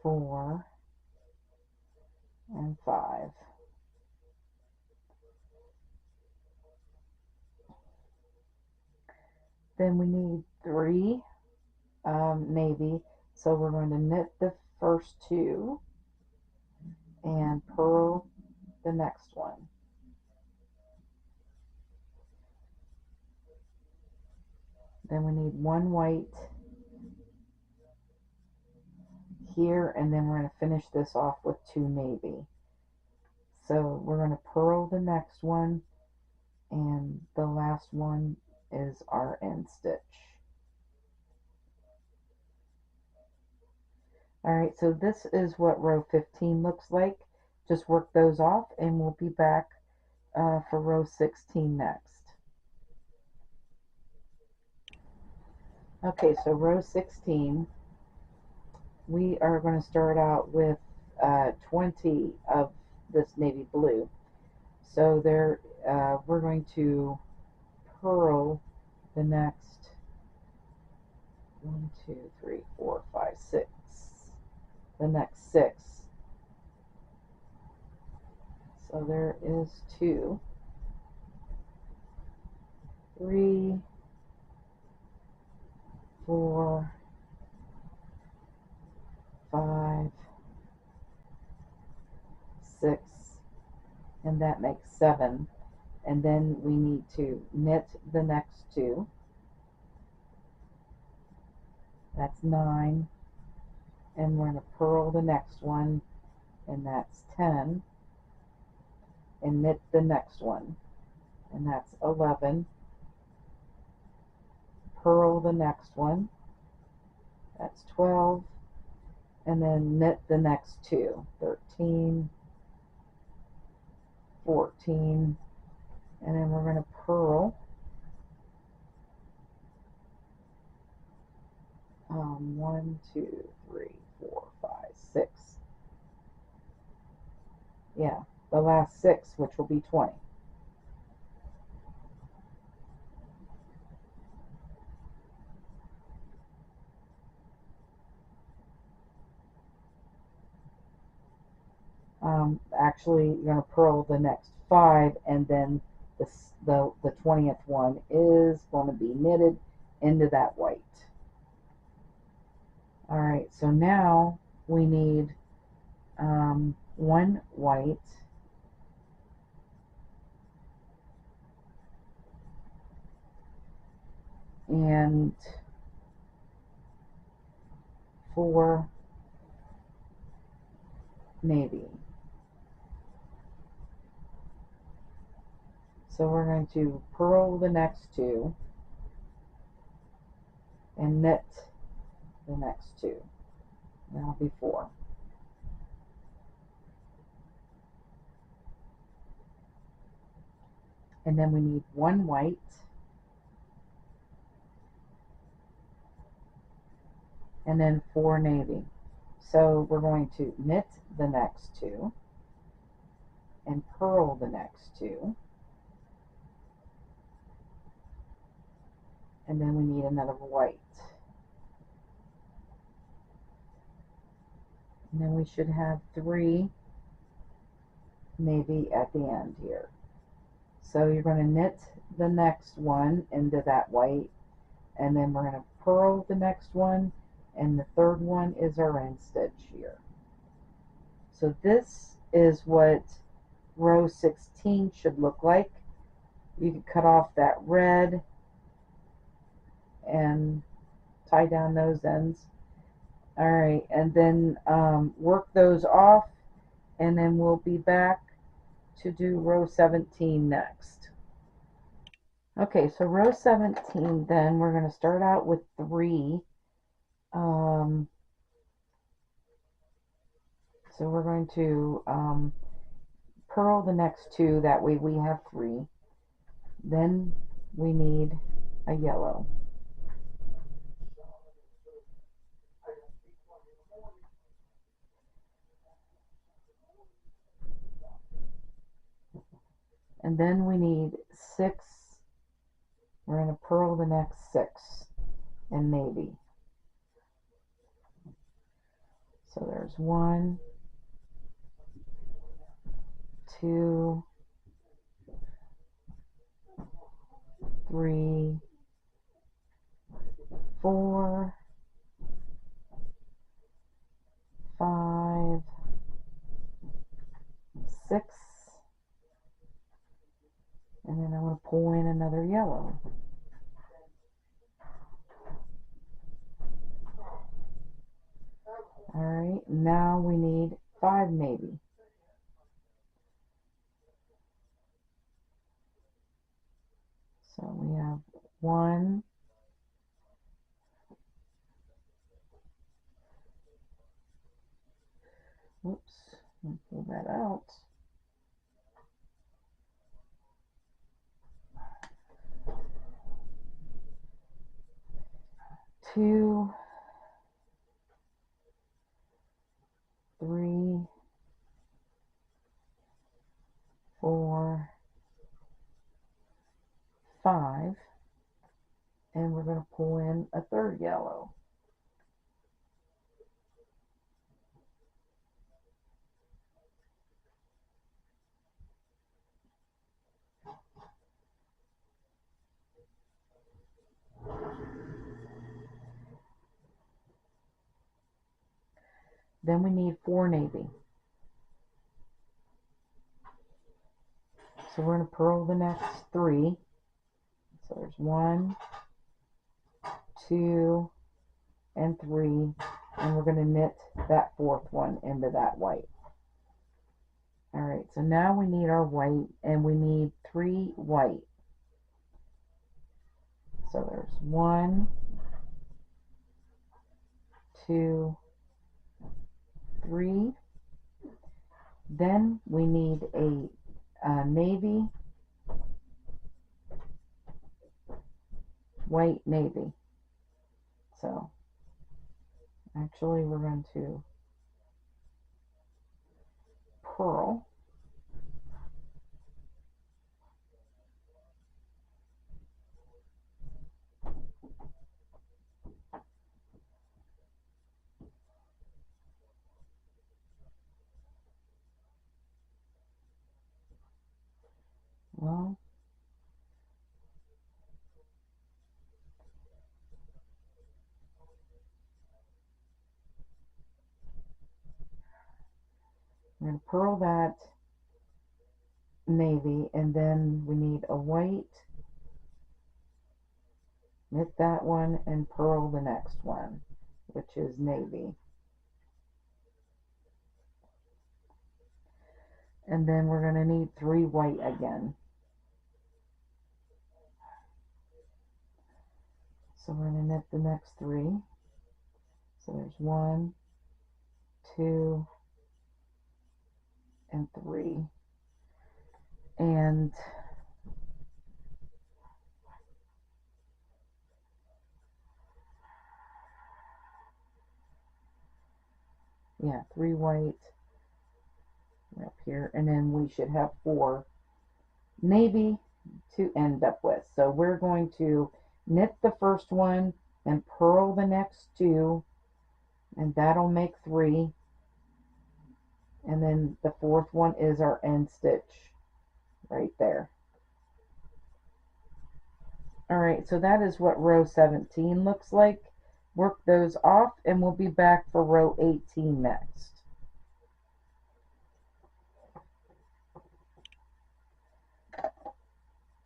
4, and 5. Then we need 3 navy, so we're going to knit the first 2 and purl the next one. Then we need 1 white here, and then we're going to finish this off with 2 navy. So we're going to purl the next one, and the last one is our end stitch. Alright, so this is what row 15 looks like. Just work those off, and we'll be back for row 16 next. Okay, so row 16, we are going to start out with 20 of this navy blue. So there, we're going to purl the next 1, 2, 3, 4, 5, 6, the next 6. So there is 2, 3, 4, 5, 6, and that makes 7. And then we need to knit the next 2. That's 9. And we're going to purl the next one, and that's 10. And knit the next one, and that's 11. Purl the next one, that's 12. And then knit the next 2, 13, 14. And then we're going to purl 1, 2, 3, 4, 5, 6. Yeah, the last 6, which will be 20. Actually, you're going to purl the next 5, and then the 20th one is going to be knitted into that white. All right, so now we need 1 white, and 4 navy. So we're going to purl the next 2 and knit the next 2. That'll be 4. And then we need 1 white, and then 4 navy. So we're going to knit the next 2 and purl the next 2, and then we need another white. And then we should have 3 navy at the end here. So you're going to knit the next one into that white, and then we're going to purl the next one, and the third one is our end stitch here. So this is what row 16 should look like. You can cut off that red and tie down those ends. All right, and then work those off, and then we'll be back to do row 17 next. Okay, so row 17, then we're going to start out with 3. So we're going to purl the next 2, that way we have 3. Then we need a yellow. And then we need 6. We're going to purl the next 6 in navy. So there's 1, 2, 3, 4, 5, 6, and then I'm going to pull in another yellow. Alright, now we need 5 navy. So we have 1, whoops, let me pull that out. 2, 3, 4, 5, And we're going to pull in a third yellow. Then we need 4 navy. So we're going to purl the next 3. So there's 1, 2, and 3. And we're going to knit that 4th one into that white. Alright, so now we need our white, and we need 3 white. So there's 1, 2, 3. Then we need a navy, white, navy. So actually we're going to purl. Well, we're going to purl that navy, and then we need a white, knit that one, and purl the next one, which is navy. And then we're going to need 3 white again. So we're going to knit the next 3. So there's 1, 2, and 3. And yeah, 3 white up here, and then we should have 4 navy to end up with. So we're going to knit the first one and purl the next 2, and that'll make 3. And then the 4th one is our end stitch right there. Alright, so that is what row 17 looks like. Work those off, and we'll be back for row 18 next.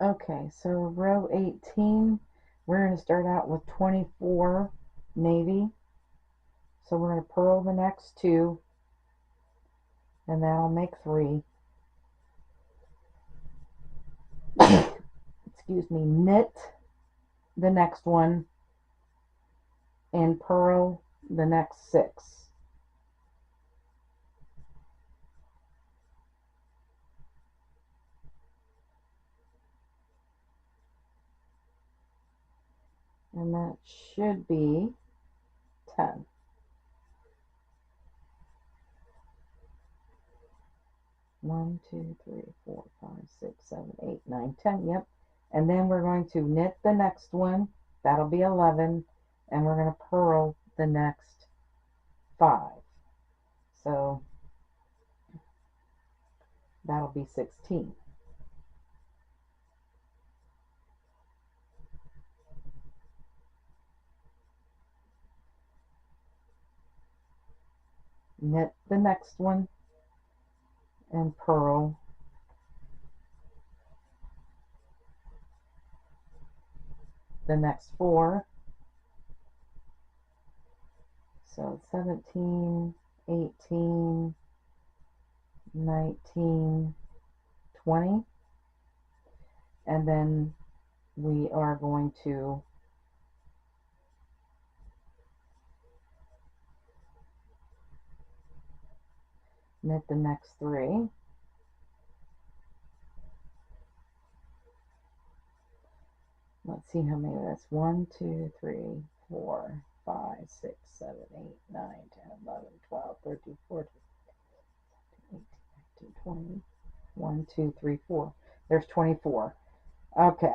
Okay, so row 18, we're going to start out with 24 navy. So we're going to purl the next 2, and that'll make 3. Excuse me, knit the next one and purl the next 6. And that should be 10. 1, 2, 3, 4, 5, 6, 7, 8, 9, 10. Yep. And then we're going to knit the next one. That'll be 11. And we're going to purl the next 5. So that'll be 16. Knit the next one and purl the next 4. So 17, 18, 19, 20. And then we are going to knit the next 3. Let's see how many that's 1, 2, 3, 4, 5, 6, 7, 8, 9, 10, 11, 12, 13, 14, 15, 18, 19, 20. 1, 2, 3, 4. There's 24. Okay.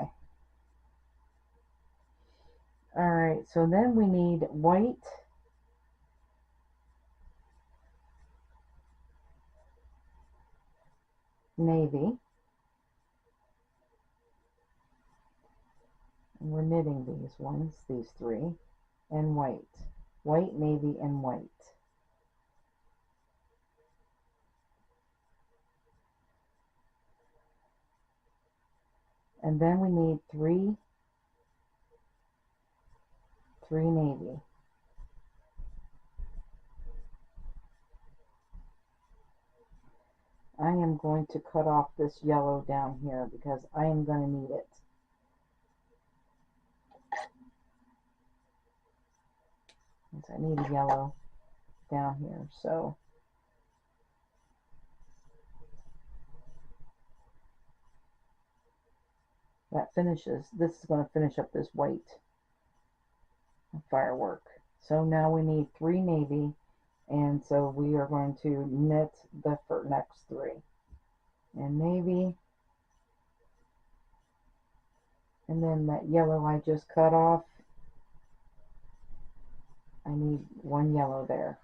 All right, so then we need white, navy, and we're knitting these ones, these three, and white. White, navy, and white. And then we need three navy. I am going to cut off this yellow down here because I am going to need it. I need a yellow down here, so that finishes, this is going to finish up this white firework. So now we need three navy, and so we are going to knit the next three. And navy, and then that yellow I just cut off, I need one yellow there.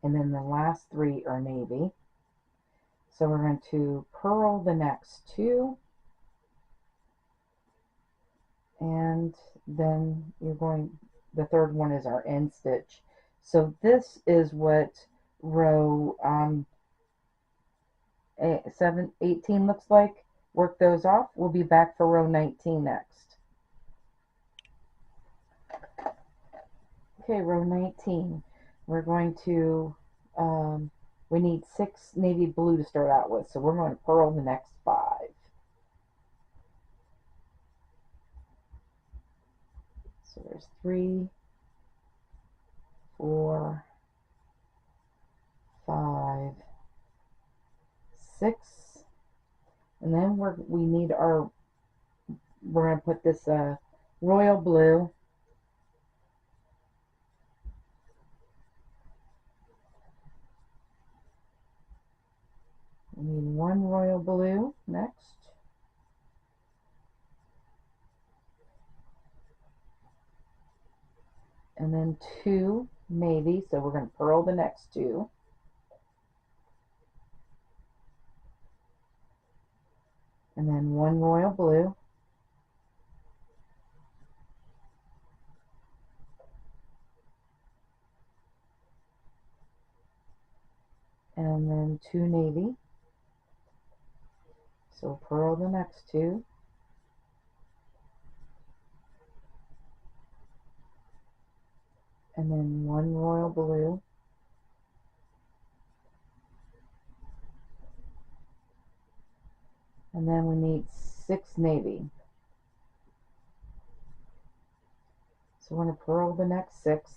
And then the last three are navy. So we're going to purl the next two, and then you're going, the third one is our end stitch. So this is what row 18 looks like. Work those off. We'll be back for row 19 next. Okay, row 19. We're going to, we need 6 navy blue to start out with, so we're going to purl the next 5. So there's 3, 4, 5, 6, and then we need our, we're going to put this royal blue, we need 1 royal blue next, and then 2 navy, so we're going to purl the next 2, and then 1 royal blue, and then 2 navy, so purl the next 2, and then 1 royal blue, and then we need 6 navy. So we're going to purl the next 6.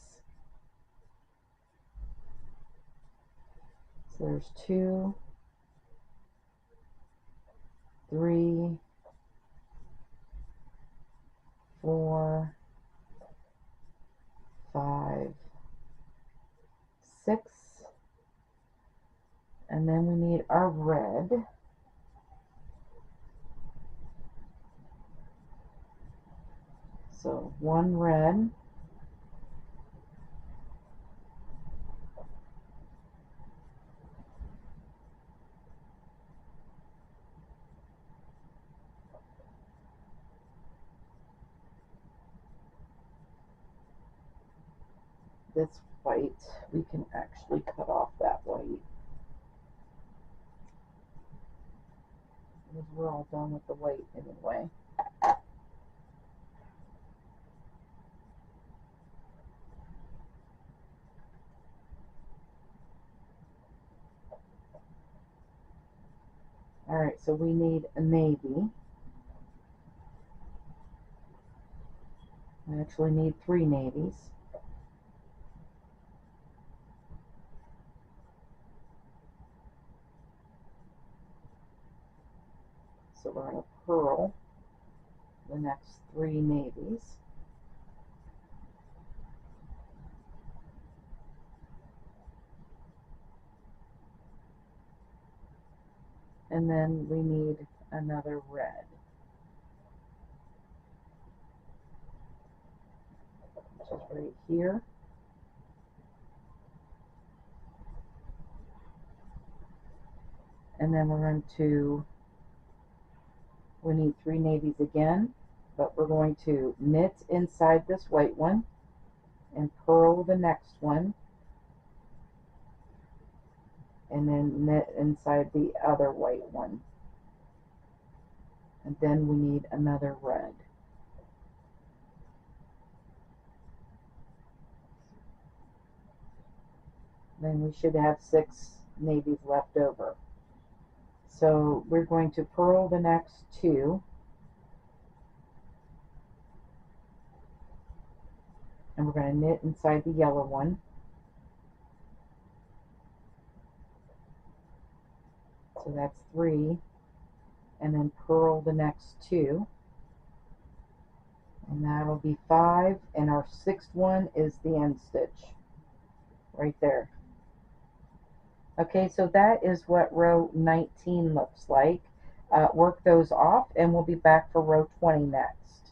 So there's 2, 3, 4, 5, 6, and then we need our red. So 1 red, this white, we can actually cut off that white. Because we're all done with the white anyway. Alright, so we need a navy. We actually need 3 navies. So we're going to purl the next 3 navies. and then we need another red, which is right here. And then we're going to, we need 3 navies again, but we're going to knit inside this white one and purl the next one, and then knit inside the other white one. And then we need another red. Then we should have 6 navies left over. So we're going to purl the next 2, and we're going to knit inside the yellow one. So that's 3, and then purl the next 2, and that'll be 5, and our 6th one is the end stitch right there. Okay, so that is what row 19 looks like. Work those off, and we'll be back for row 20 next.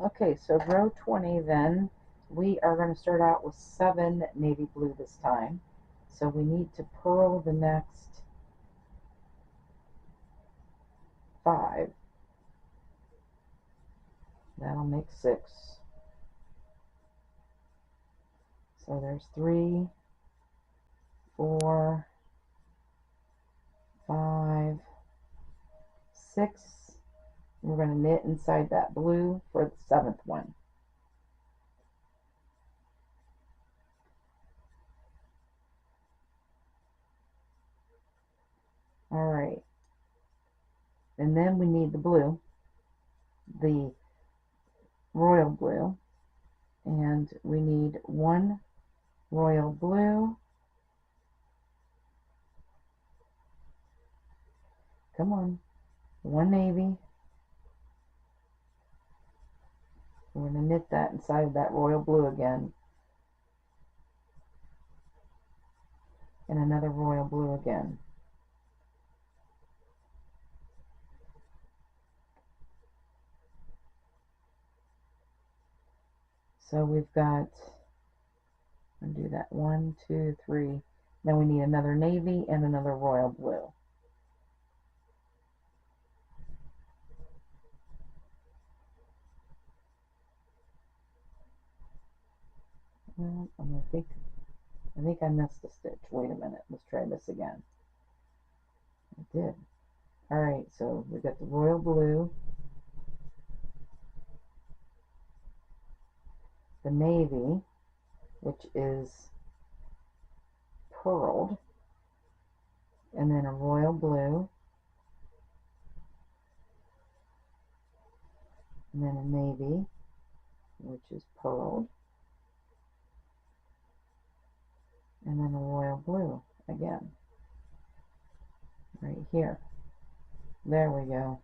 Okay, so row 20 then, we are going to start out with 7 navy blue this time. So we need to purl the next 5. That'll make 6. So there's 3, 4, 5, 6. We're going to knit inside that blue for the 7th one. All right. And then we need the blue, the royal blue, and we need 1 royal blue. Come on. 1 navy. We're going to knit that inside of that royal blue again. And another royal blue again. So we've got, I'll do that 1, 2, 3. Then we need another navy and another royal blue. Well, I think I missed a stitch. Wait a minute. Let's try this again. I did. All right. So we got the royal blue, the navy, which is purled, and then a royal blue, and then a navy, which is purled, and then a royal blue again, right here. There we go.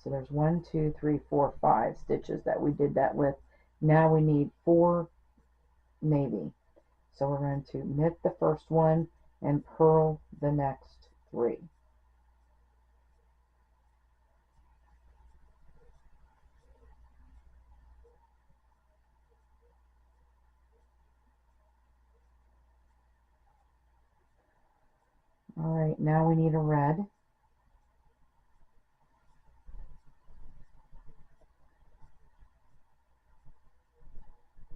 So there's 1, 2, 3, 4, 5 stitches that we did that with. Now we need 4 navy. So we're going to knit the first one and purl the next 3. All right, now we need a red.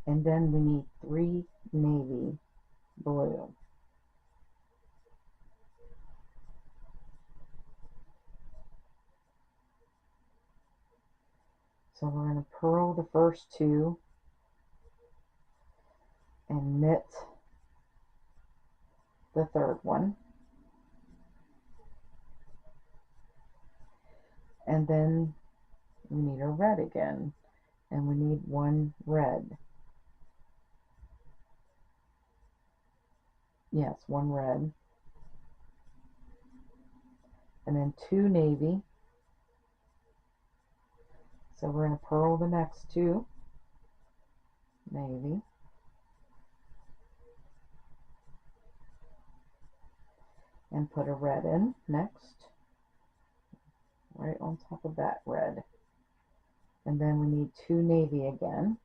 And then we need 3 navy blue. So we're going to purl the first 2 and knit the 3rd one. And then we need a red again, and we need 1 red. Yes, 1 red. And then 2 navy. So we're going to purl the next 2 navy. and put a red in next, right on top of that red. And then we need 2 navy again.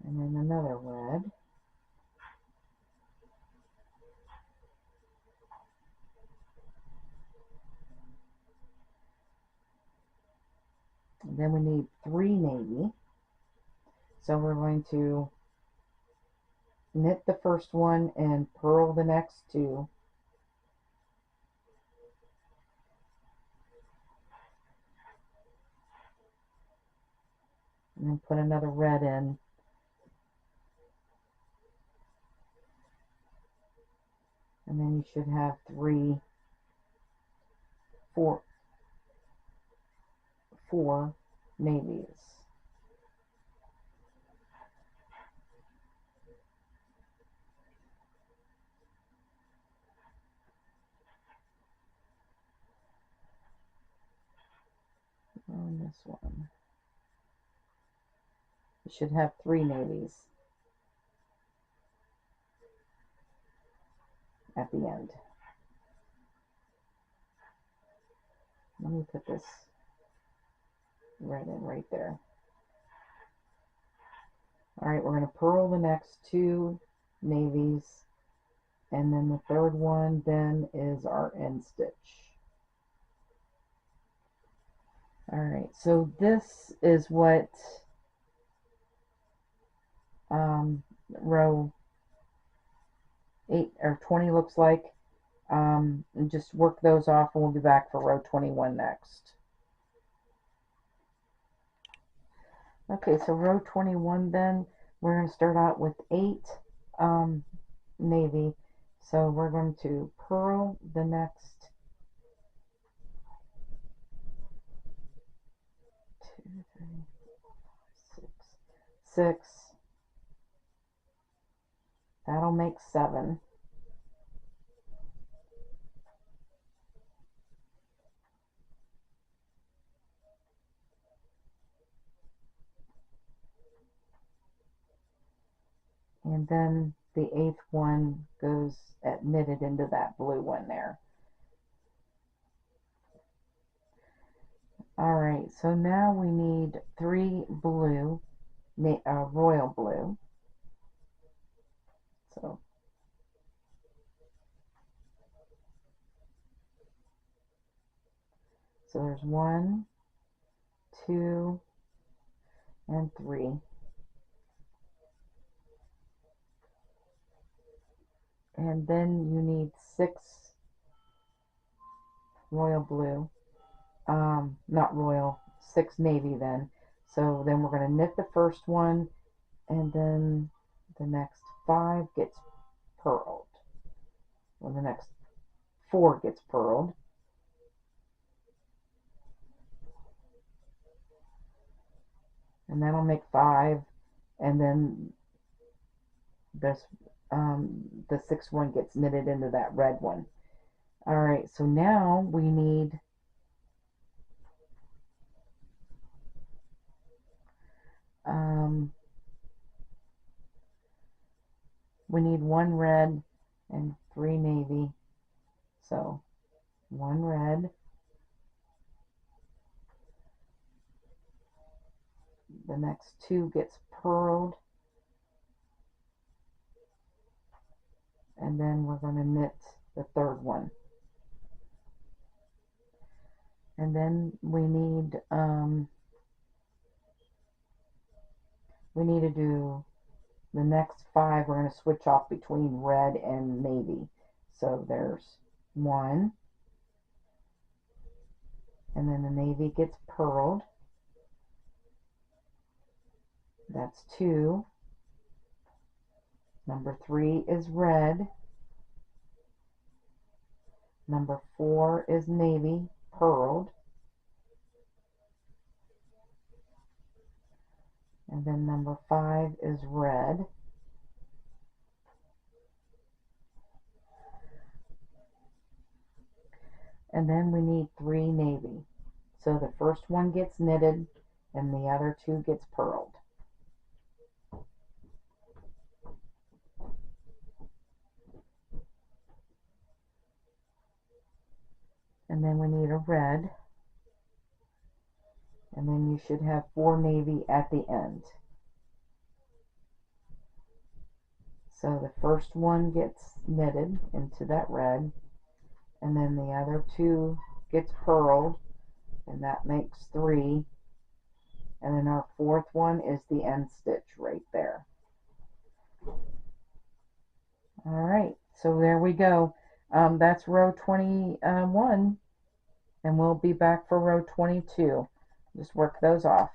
And then another red. And then we need 3 navy. So we're going to knit the first one and purl the next 2. And then put another red in. And then you should have 4 navies. On this one. You should have 3 navies at the end. Let me put this red in right there. Alright, we're going to purl the next 2 navies, and then the third one then is our end stitch. Alright, so this is what row 8 or 20 looks like. And just work those off and we'll be back for row 21 next. Okay, so row 21 then, we're going to start out with 8 navy. So we're going to purl the next 2, 3, 4, 5, 6. That'll make 7. And then the 8th one goes knitted into that blue one there. Alright, so now we need 3 blue, royal blue. So there's 1, 2, and 3. And then you need 6 royal blue. Not royal, 6 navy then. So then we're going to knit the first one, and then the next 5 gets purled. Well, the next 4 gets purled. And that'll make 5, and then this the 6th one gets knitted into that red one. Alright, so now we need we need 1 red and 3 navy. So 1 red, the next 2 gets purled, and then we're going to knit the third one. And then we need to do the next 5. We're going to switch off between red and navy. So there's 1, and then the navy gets purled. That's 2. Number 3 is red. Number 4 is navy purled. And then number 5 is red. And then we need 3 navy. So the first one gets knitted and the other two gets purled. And then we need a red, and then you should have 4 navy at the end. So the first one gets knitted into that red, and then the other two gets purled, and that makes 3, and then our fourth one is the end stitch right there. All right, so there we go. That's row 21, and we'll be back for row 22. Just work those off.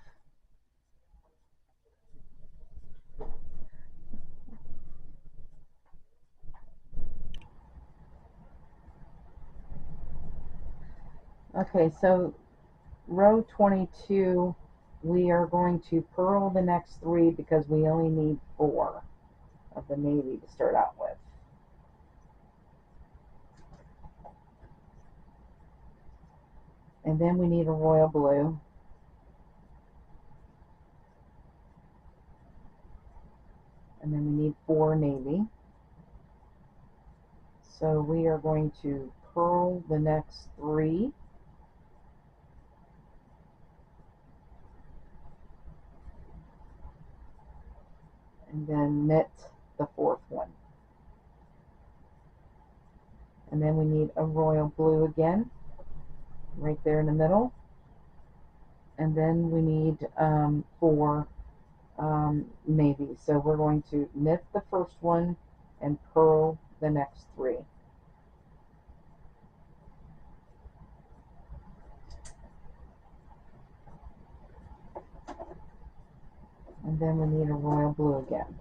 Okay, so row 22, we are going to purl the next 3 because we only need 4 of the navy to start out with. And then we need a royal blue. And then we need 4 navy. So we are going to purl the next 3. And then knit the 4th one. And then we need a royal blue again, right there in the middle. And then we need 4 navy. So we're going to knit the first one and purl the next 3. And then we need a royal blue again.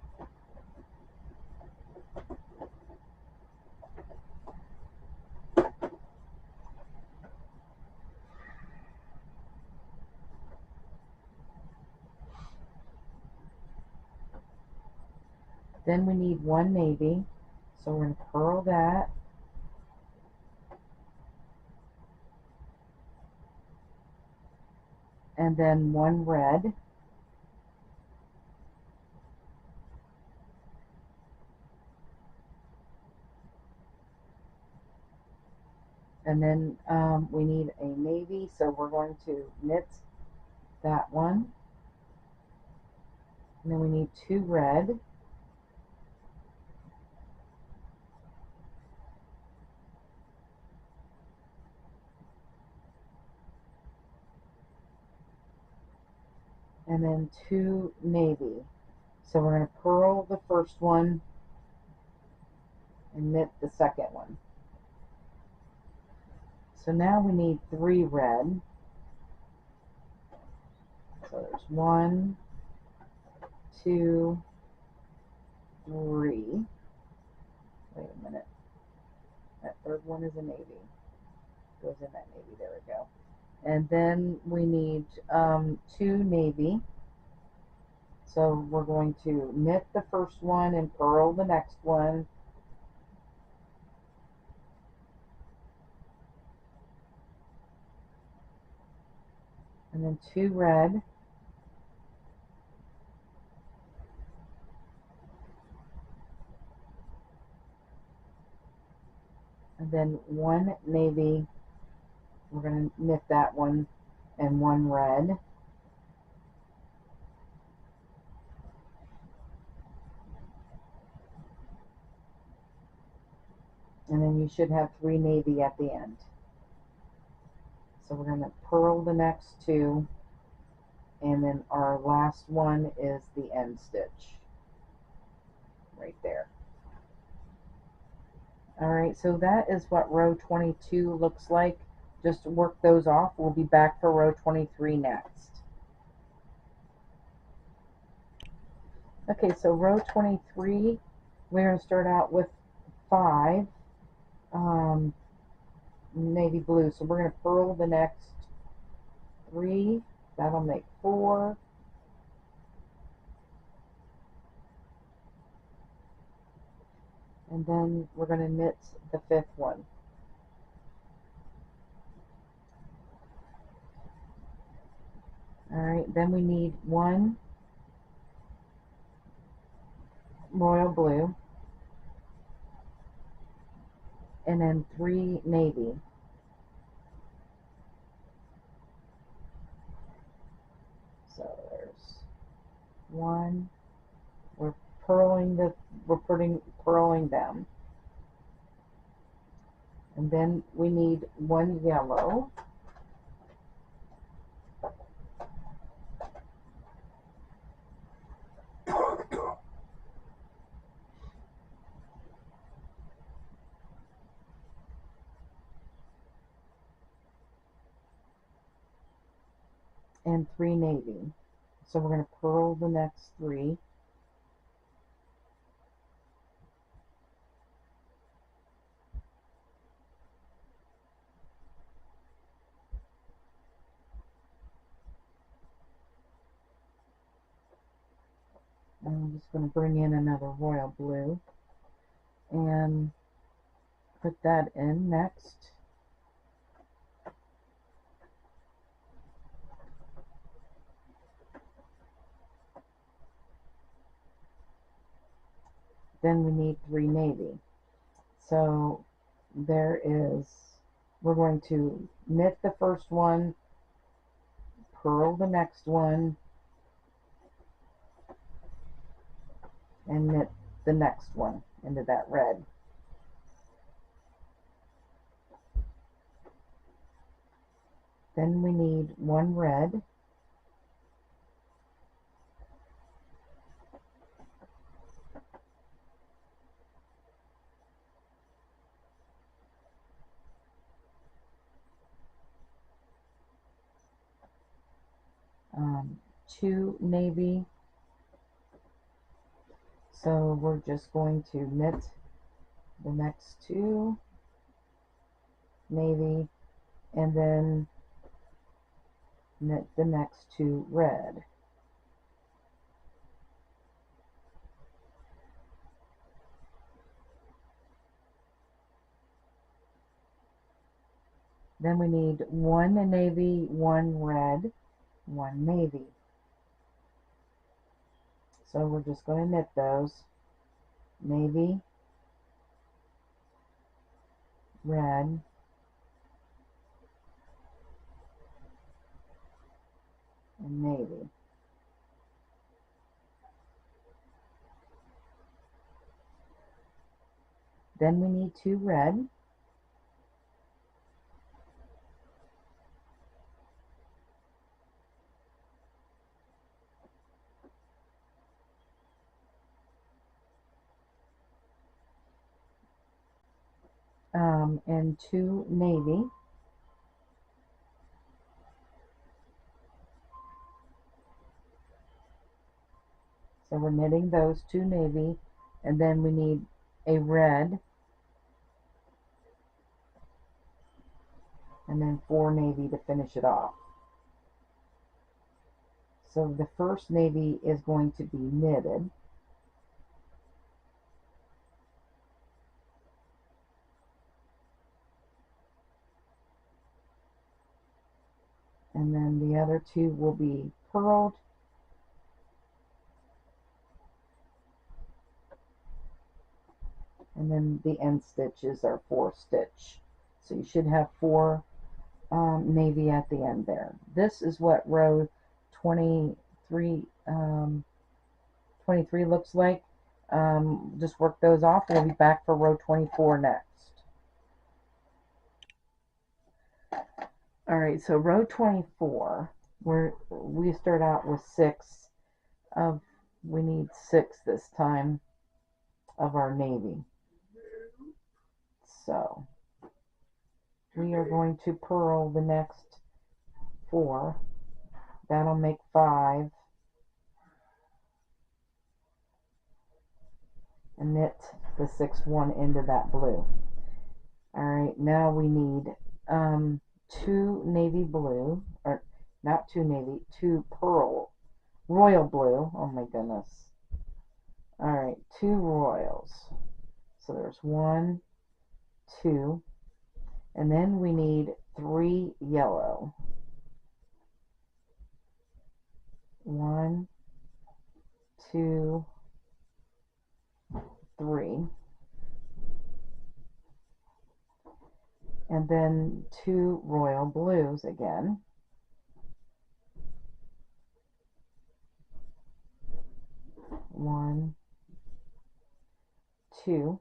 Then we need 1 navy, so we're going to purl that. And then 1 red. And then we need a navy, so we're going to knit that one. And then we need 2 red. And then 2 navy. So we're going to purl the first one and knit the second one. So now we need 3 red. So there's 1, 2, 3. Wait a minute. That third one is a navy. Goes in that navy. There we go. And then we need 2 navy. So we're going to knit the first one and purl the next one. And then 2 red. And then 1 navy. We're going to knit that one and 1 red. And then you should have 3 navy at the end. So we're going to purl the next 2, and then our last one is the end stitch right there. Alright, so that is what row 22 looks like. Just work those off. We'll be back for row 23 next. Okay, so row 23, we're going to start out with 5 navy blue. So we're going to purl the next 3. That'll make 4. And then we're going to knit the 5th one. Alright, then we need one royal blue, and then 3 navy. So there's one. We're purling them. And then we need one yellow. And 3 navy. So we're going to purl the next 3. And I'm just going to bring in another royal blue and put that in next. Then we need 3 navy. So we're going to knit the first one, purl the next one, and knit the next one into that red. Then we need 1 red, 2 navy. So we're just going to knit the next 2 navy and then knit the next 2 red. Then we need 1 navy, 1 red, 1 navy. So we're just going to knit those. Navy, red, and navy. Then we need 2 red. And 2 navy. So we're knitting those 2 navy, and then we need a red, and then 4 navy to finish it off. So the first navy is going to be knitted. And then the other 2 will be purled. And then the end stitches are 4 stitch. So you should have 4 navy at the end there. This is what row 23, 23 looks like. Just work those off. We'll be back for row 24 next. Alright, so row 24, we start out with 6 of, we need 6 this time of our navy. So we are going to purl the next 4. That'll make 5. And knit the 6th one into that blue. Alright, now we need 2 navy blue, or not 2 navy, 2 pearl, royal blue, oh my goodness. Alright, 2 royals. So there's 1, 2, and then we need 3 yellow. 1, 2, 3, and then 2 royal blues again. 1, 2,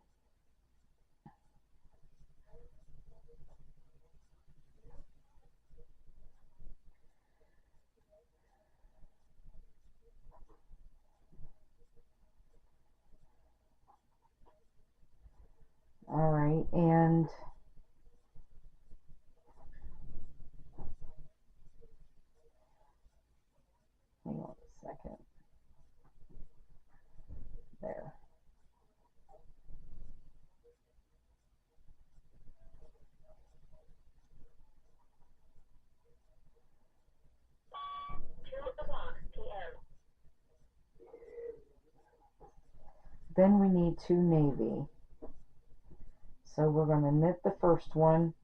all right, and hang on a second. There. PM. Then we need 2 navy. So we're going to knit the first one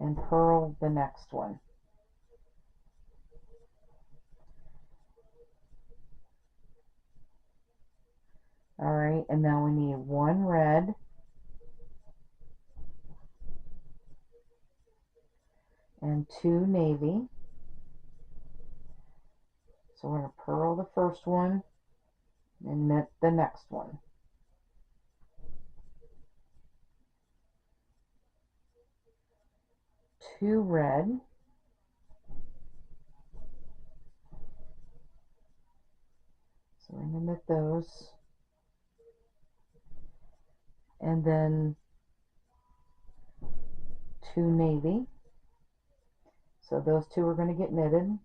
and purl the next one. All right, and now we need 1 red and 2 navy. So we're going to purl the first one and knit the next one. Two red, so we're going to knit those, and then 2 navy, so those two are going to get knitted,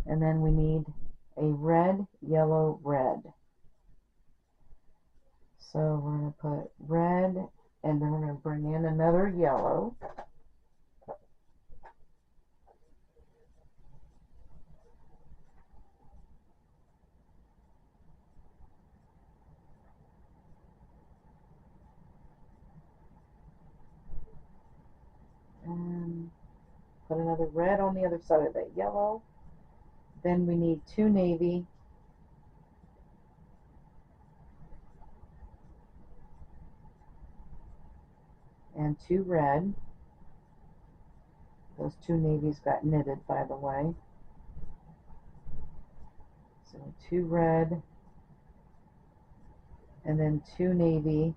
and then we need a red, yellow, red. So we're going to put red, and then we're going to bring in another yellow. And put another red on the other side of that yellow. Then we need 2 navy, and 2 red. Those 2 navies got knitted, by the way. So 2 red, and then 2 navy.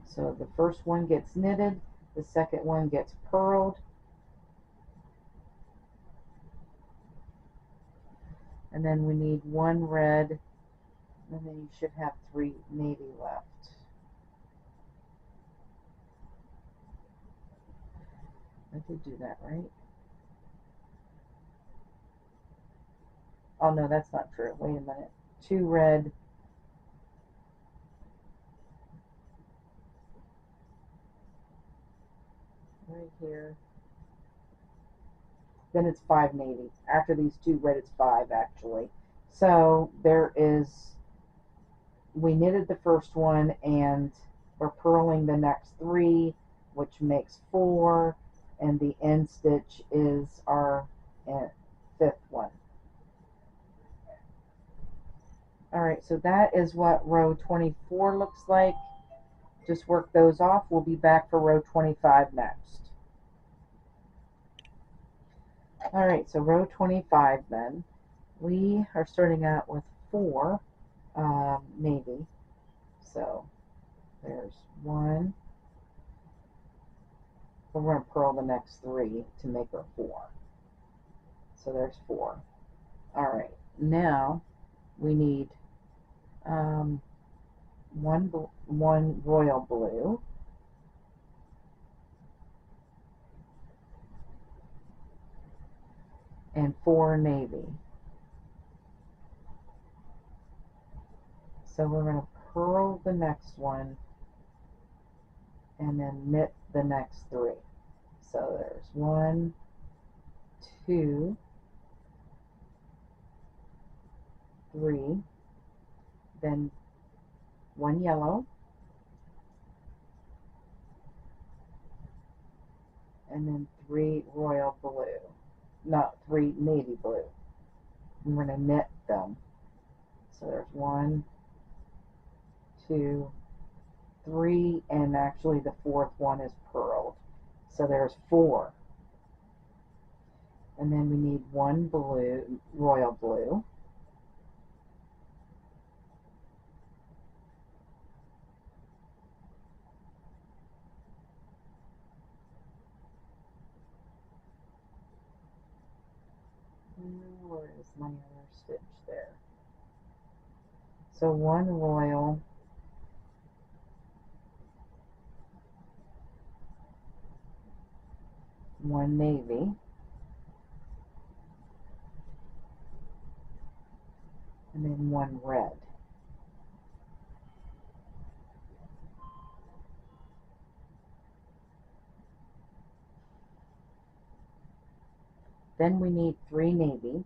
So the first one gets knitted, the second one gets purled, and then we need 1 red, and then you should have 3 navy left. I did do that, right? Oh no, that's not true. Wait a minute. 2 red, right here. Then it's 5 navy. After these 2 red, it's 5 actually. So there is, we knitted the first one and we're purling the next 3, which makes 4, and the end stitch is our 5th one. Alright, so that is what row 24 looks like. Just work those off. We'll be back for row 25 next. Alright, so row 25 then. We are starting out with 4 navy. So there's 1. We're going to purl the next 3 to make our 4. So there's 4. Alright, now we need one royal blue, and 4 navy. So we're going to purl the next one and then knit the next 3. So there's 1, 2, 3, then 1 yellow, and then 3 royal blue. Not 3 navy blue. I'm going to knit them. So there's 1, 2, 3, and actually the fourth one is purled. So there's 4. And then we need 1 blue, royal blue. Where is my other stitch there? So 1 royal, 1 navy, and then 1 red. Then we need 3 navy.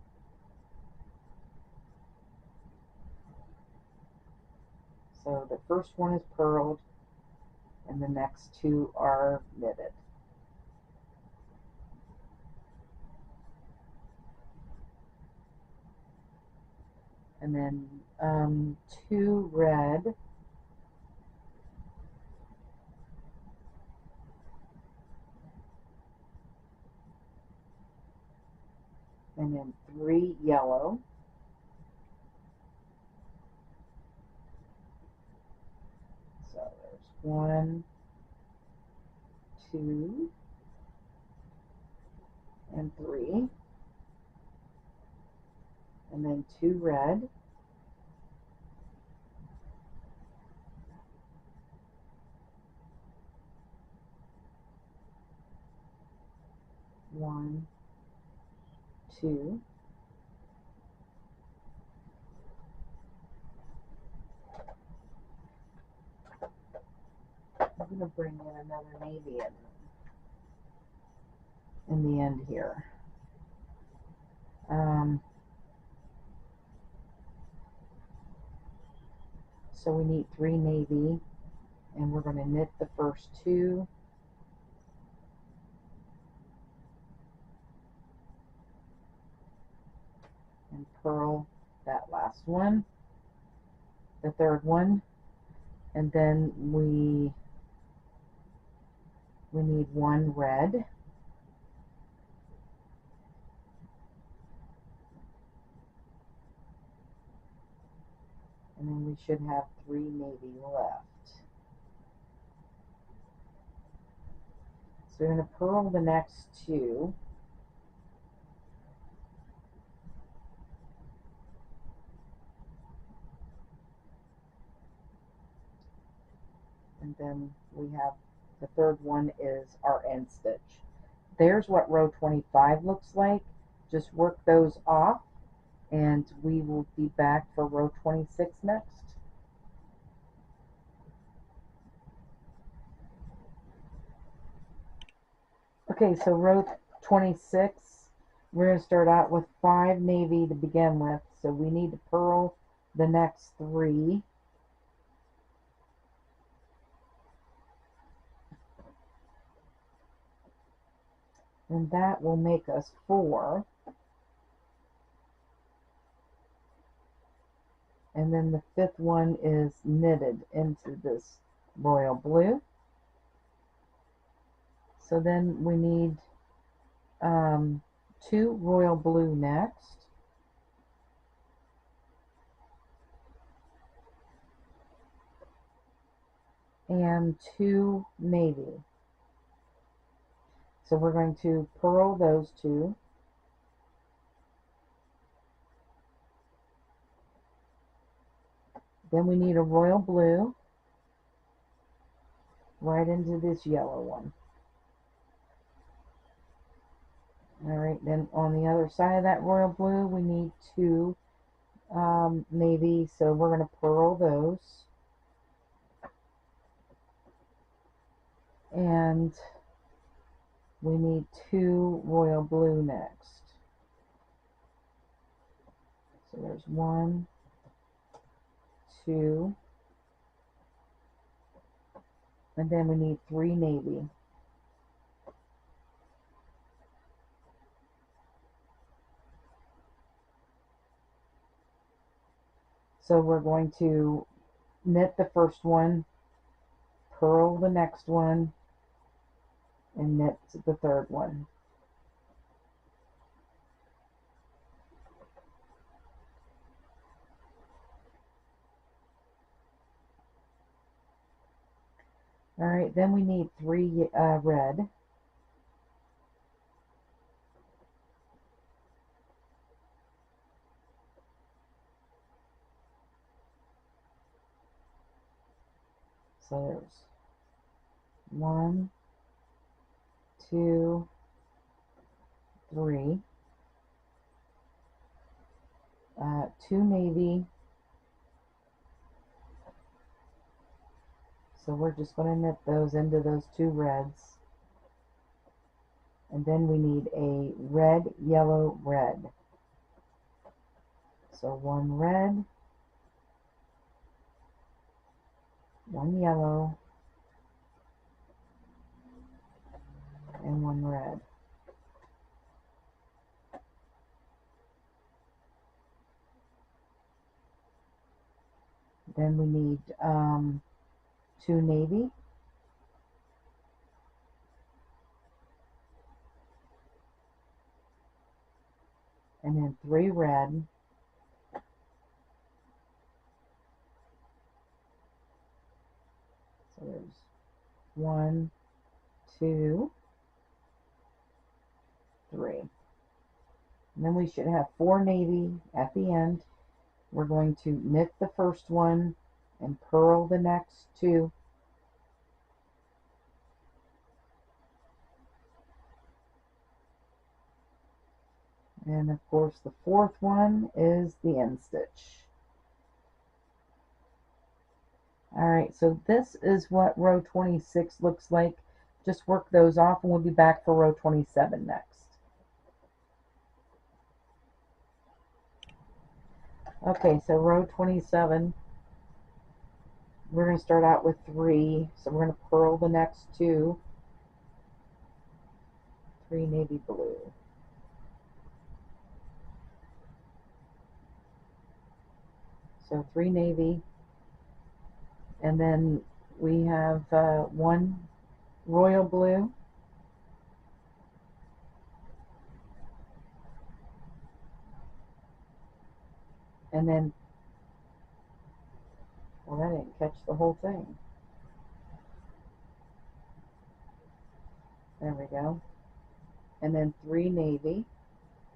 So the first one is purled, and the next 2 are knitted. And then 2 red, and then 3 yellow, so there's 1, 2, and 3, and then 2 red, one, 2, I'm going to bring in another navy in the end here. So we need 3 navy, and we're going to knit the first 2, and purl that last one, the third one, and then we need 1 red, and then we should have 3 navy left. So we're going to purl the next 2, and then we have the third one is our end stitch. There's what row 25 looks like. Just work those off, and we will be back for row 26 next. Okay, so row 26, we're going to start out with 5 navy to begin with, so we need to purl the next 3. And that will make us 4. And then the 5th one is knitted into this royal blue. So then we need 2 royal blue next. And 2 navy. So we're going to purl those 2. Then we need a royal blue right into this yellow one. Alright, then on the other side of that royal blue we need 2 navy, so we're going to purl those. And we need 2 royal blue next. So there's 1, 2, and then we need 3 navy. So we're going to knit the first one, purl the next one, and knit the third one. All right, then we need 3 red. So there's 1, 2, 3, 2 navy. So we're just going to knit those into those 2 reds. And then we need a red, yellow, red. So 1 red, 1 yellow, and 1 red. Then we need 2 navy, and then 3 red, so there's 1, 2, 3. And then we should have 4 navy at the end. We're going to knit the first one and purl the next 2. And of course the 4th one is the end stitch. Alright, so this is what row 26 looks like. Just work those off and we'll be back for row 27 next. Okay, so row 27, we're going to start out with 3. So we're going to purl the next 2. 3 navy blue. So 3 navy. And then we have 1 royal blue. And then, well, that didn't catch the whole thing. There we go. And then 3 navy.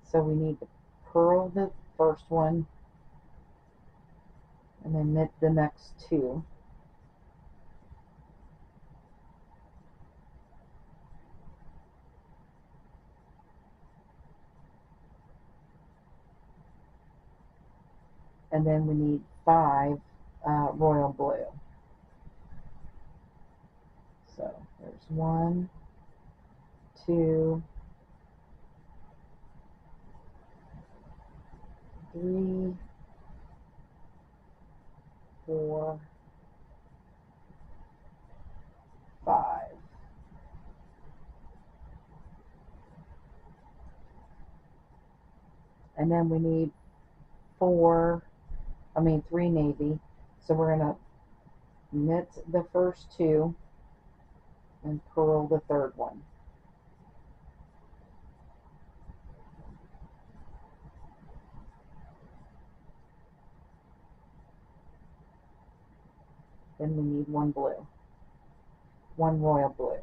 So we need to purl the first one and then knit the next 2. And then we need 5 royal blue. So there's 1, 2, 3, 4, 5. And then we need 3 navy. So we're going to knit the first 2 and purl the third one. Then we need 1 blue, 1 royal blue.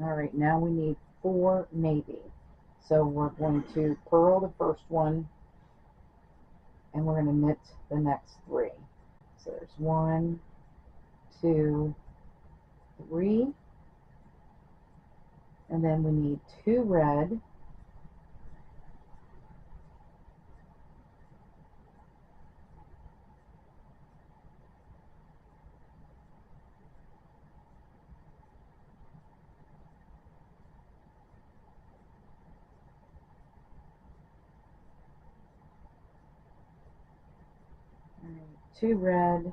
Alright, now we need 4 navy. So we're going to purl the first one and we're going to knit the next 3. So there's 1, 2, 3, and then we need 2 red, two red,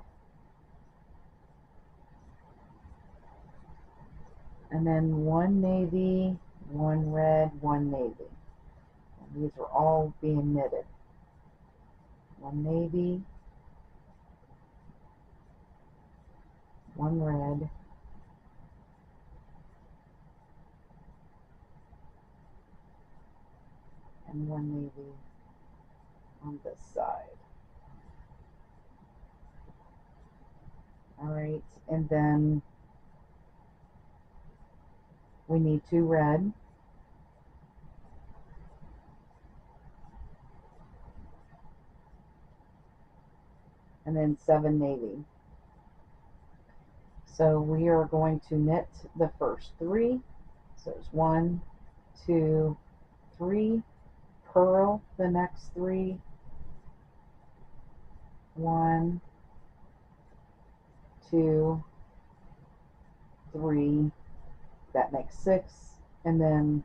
and then 1 navy, 1 red, 1 navy. These are all being knitted. One navy, one red, and one navy on this side. Alright, and then we need two red, and then 7 navy. So we are going to knit the first 3. So there's 1, 2, 3, purl the next 3, 1, 2, 3, that makes 6, and then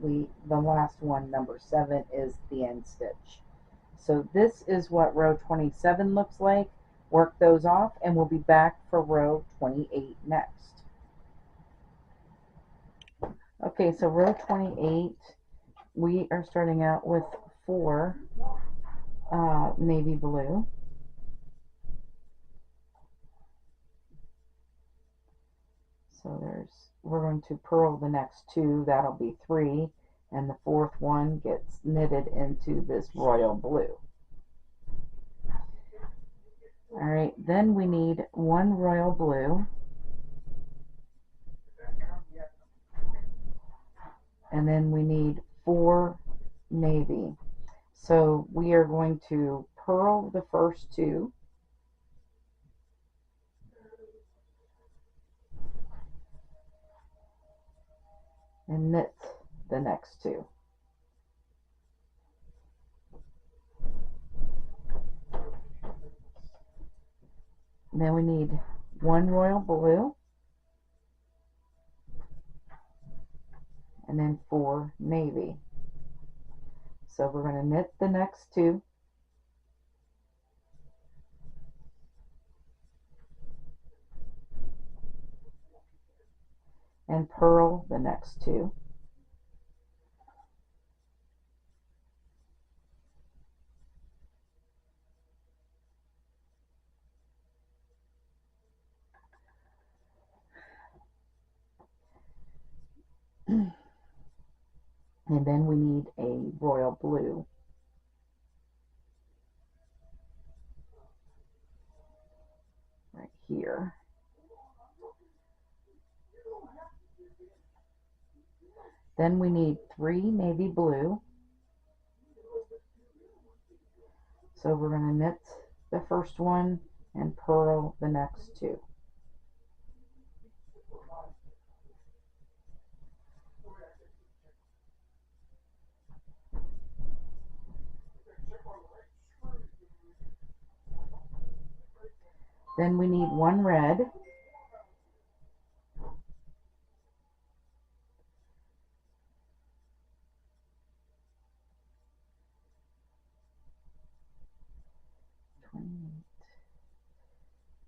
the last one, number 7, is the end stitch. So this is what row 27 looks like. Work those off, and we'll be back for row 28 next. Okay, so row 28, we are starting out with 4 navy blue. So we're going to purl the next 2, that'll be 3, and the 4th one gets knitted into this royal blue. Alright, then we need 1 royal blue, and then we need 4 navy. So we are going to purl the first 2, and knit the next 2. Then we need 1 royal blue, and then 4 navy. So we're going to knit the next 2, and purl the next 2. And then we need a royal blue. Right here. Then we need 3 navy blue. So we're going to knit the first one and purl the next 2. Then we need 1 red,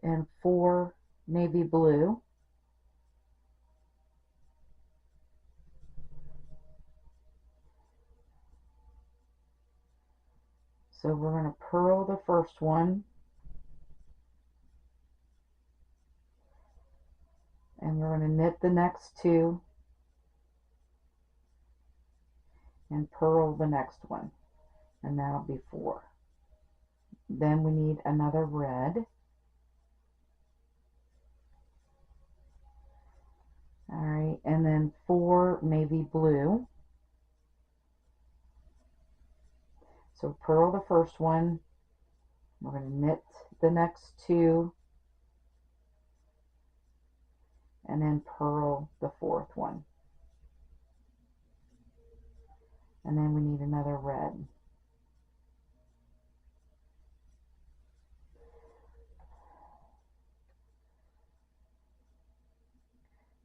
and 4 navy blue. So we're going to purl the first one, and we're going to knit the next 2, and purl the next one, and that'll be 4. Then we need another red. Alright, and then 4 navy blue. So purl the first one, we're going to knit the next 2, and then purl the 4th one. And then we need another red.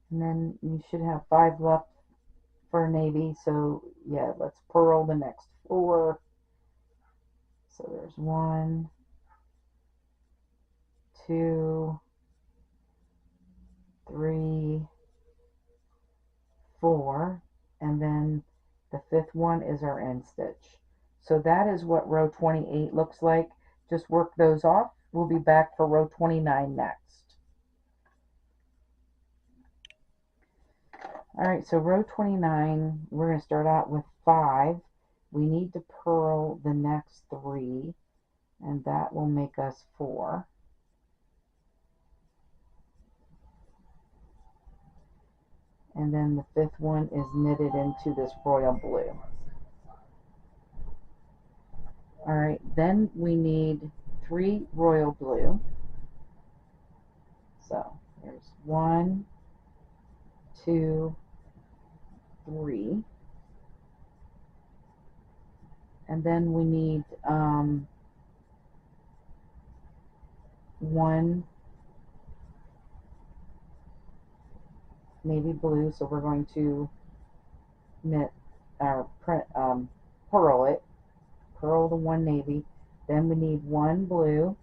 And then you should have 5 left for navy, so yeah, let's purl the next 4. So there's 1, 2, 3, 4, and then The fifth one is our end stitch. So that is what row 28 looks like. Just work those off. We'll be back for row 29 next. All right, so row 29, we're going to start out with 5. We need to purl the next 3, and that will make us 4. And then the fifth one is knitted into this royal blue. All right, then we need 3 royal blue. So there's 1, 2, 3. And then we need 1 navy blue. So we're going to knit our purl it, purl the 1 navy. Then we need 1 blue,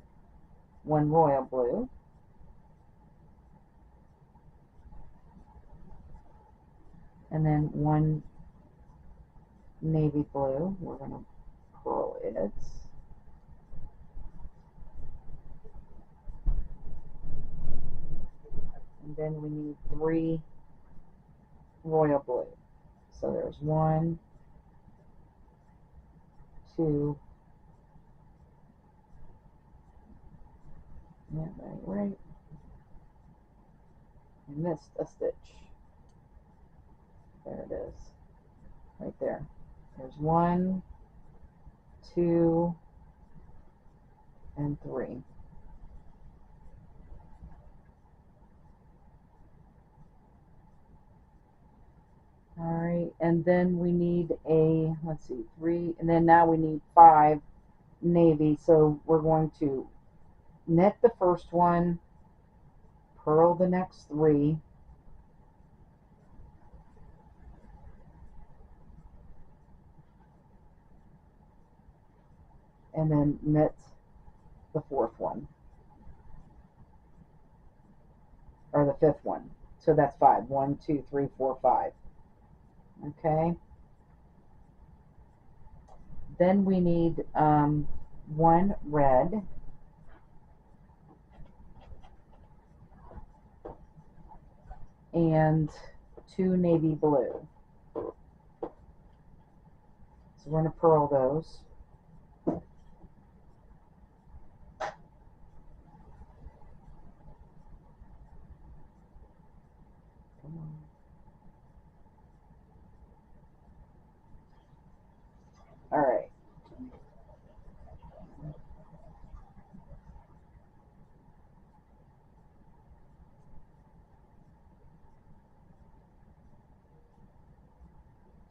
1 royal blue. And then 1 navy blue. We're going to purl it. And then we need 3 royal blue. So there's 1, 2, yeah, right. I missed a stitch. There it is. Right there. There's 1, 2, and 3. All right, and then we need a, let's see, 3, and then now we need 5 navy. So we're going to knit the first one, purl the next 3, and then knit the fourth one, or the fifth one. So that's 5. 1, 2, 3, 4, 5. Okay. Then we need 1 red, and 2 navy blue. So we're going to purl those. Come on. All right.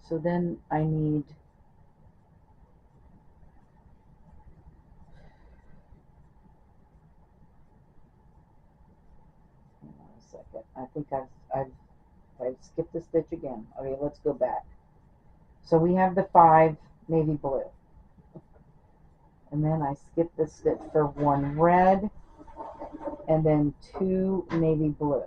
So then I need hang on a second. I think I've skipped a stitch again. Okay, let's go back. So we have the 5 navy blue. And then I skipped the stitch for 1 red, and then 2 navy blue.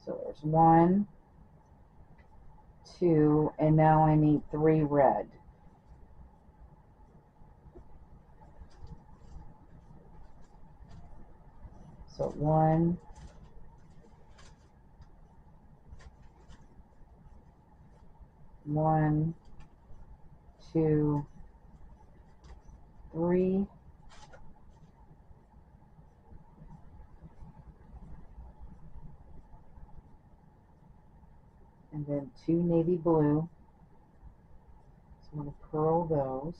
So there's 1, 2, and now I need 3 red. So 1, 1, 2, 3, and then 2 navy blue. So I'm going to purl those.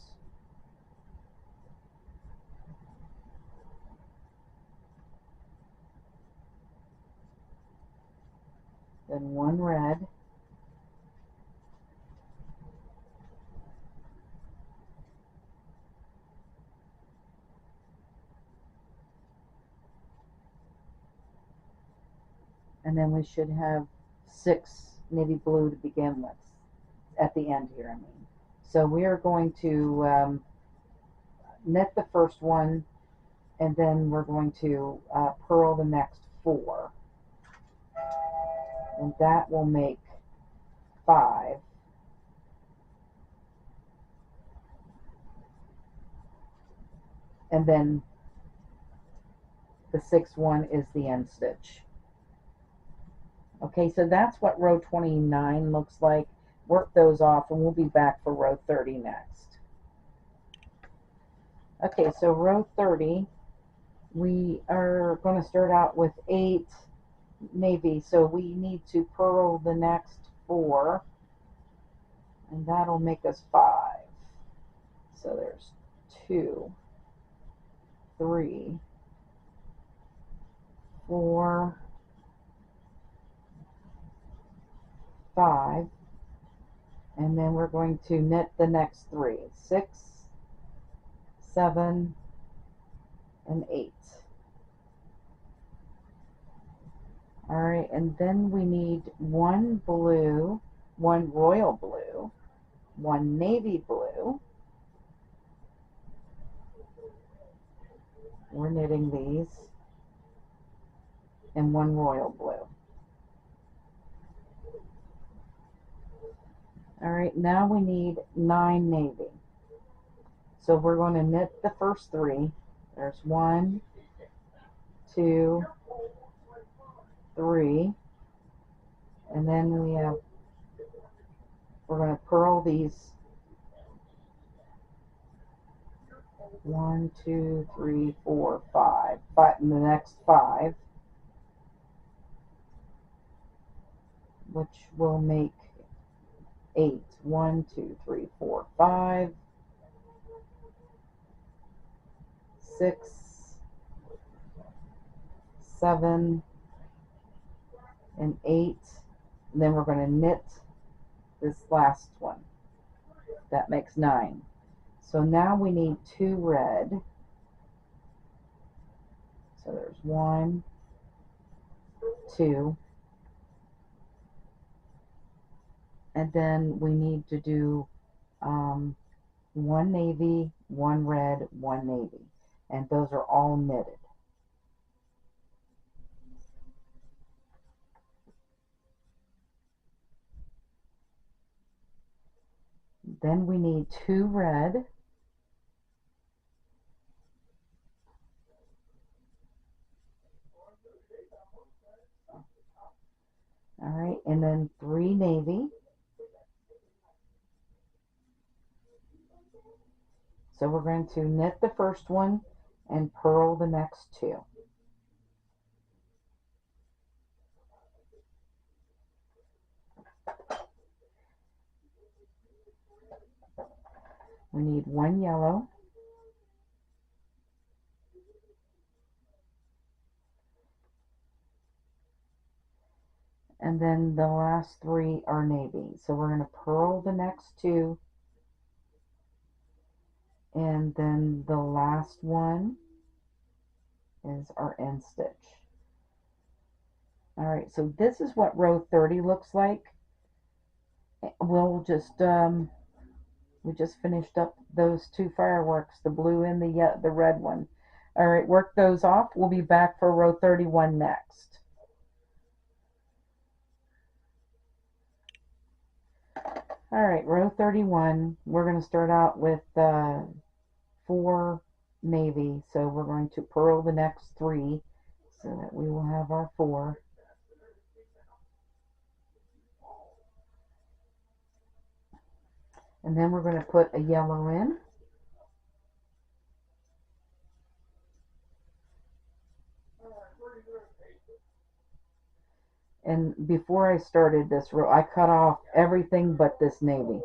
Then 1 red. And then we should have 6 navy blue to begin with at the end here, I mean. So we are going to knit the first one, and then we're going to purl the next 4, and that will make 5. And then the 6th one is the end stitch. Okay, so that's what row 29 looks like. Work those off and we'll be back for row 30 next. Okay, so row 30, we are going to start out with 8 navy, so we need to purl the next 4, and that'll make us 5. So there's 2, 3, 4, 5, and then we're going to knit the next 3, 6, 7, and 8. Alright, and then we need 1 blue, 1 royal blue, 1 navy blue. We're knitting these, and 1 royal blue. Alright, now we need 9 navy. So we're going to knit the first 3. There's 1, 2, 3, and then we're going to purl these 1, 2, 3, 4, 5, and the next 5, which will make 8. 1, 2, 3, 4, 5, 6, 7, and 8. And then we're going to knit this last one. That makes 9. So now we need 2 red. So there's 1, 2, and then we need to do 1 navy, 1 red, 1 navy, and those are all knitted. Then we need 2 red, all right, and then 3 navy. So we're going to knit the first one and purl the next 2. We need 1 yellow, and then the last 3 are navy. So we're going to purl the next 2, and then the last one is our end stitch. All right, so this is what row 30 looks like. We'll just we just finished up those 2 fireworks, the blue and the red one. All right, work those off. We'll be back for row 31 next. All right, row 31, we're going to start out with 4 navy, so we're going to purl the next 3 so that we will have our 4. And then we're going to put a yellow in. And before I started this row, I cut off everything but this navy.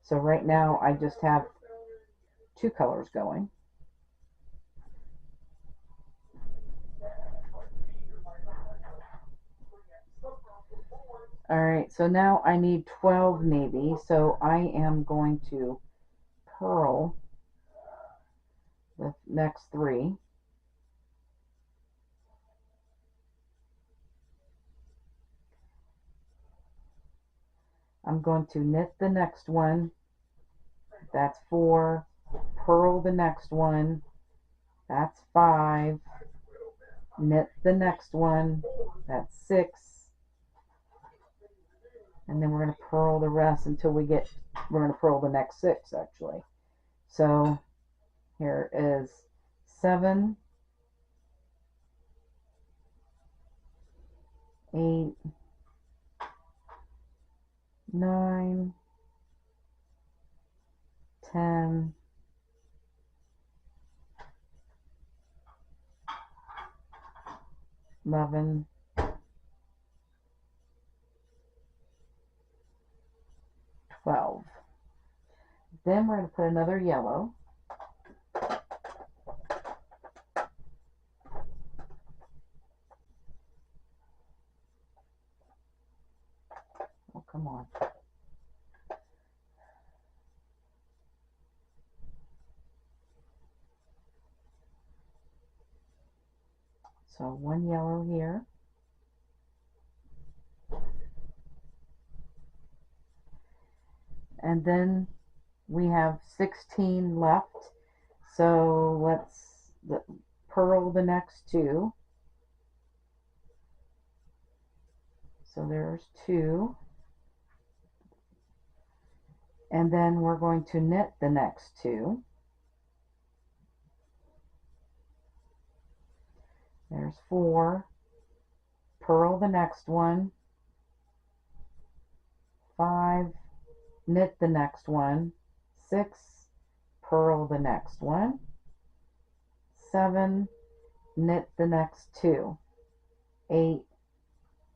So right now I just have 2 colors going. Alright, so now I need 12 navy, so I am going to purl the next 3. I'm going to knit the next one. That's 4. Purl the next one. That's 5. Knit the next one. That's 6. And then we're going to purl the rest until we're going to purl the next 6 actually. So here is 7, 8, 9, 10, 11, 12. Then we're going to put another yellow. Oh, come on. So one yellow here. And then we have 16 left. So let's purl the next 2. So there's 2. And then we're going to knit the next 2. There's 4. Purl the next one. 5. Knit the next one. 6. Purl the next one. 7. Knit the next 2. 8,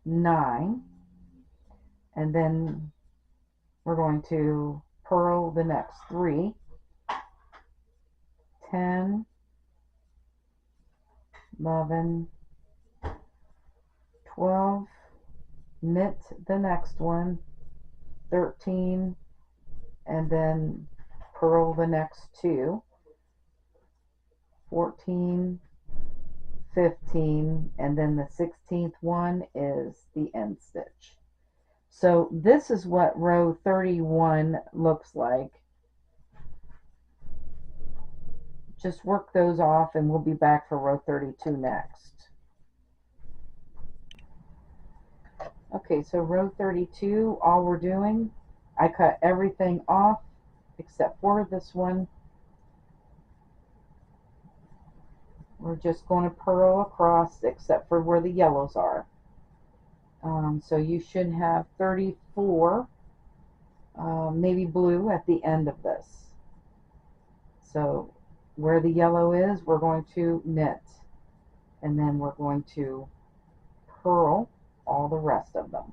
9. And then we're going to purl the next 3. 10, 11, 12. Knit the next one. 13. And then purl the next 2. 14, 15, and then the 16th one is the end stitch. So this is what row 31 looks like. Just work those off and we'll be back for row 32 next. Okay, so row 32, all we're doing, I cut everything off except for this one. We're just going to purl across except for where the yellows are. So you should have 34 navy blue at the end of this. So where the yellow is, we're going to knit, and then we're going to purl all the rest of them.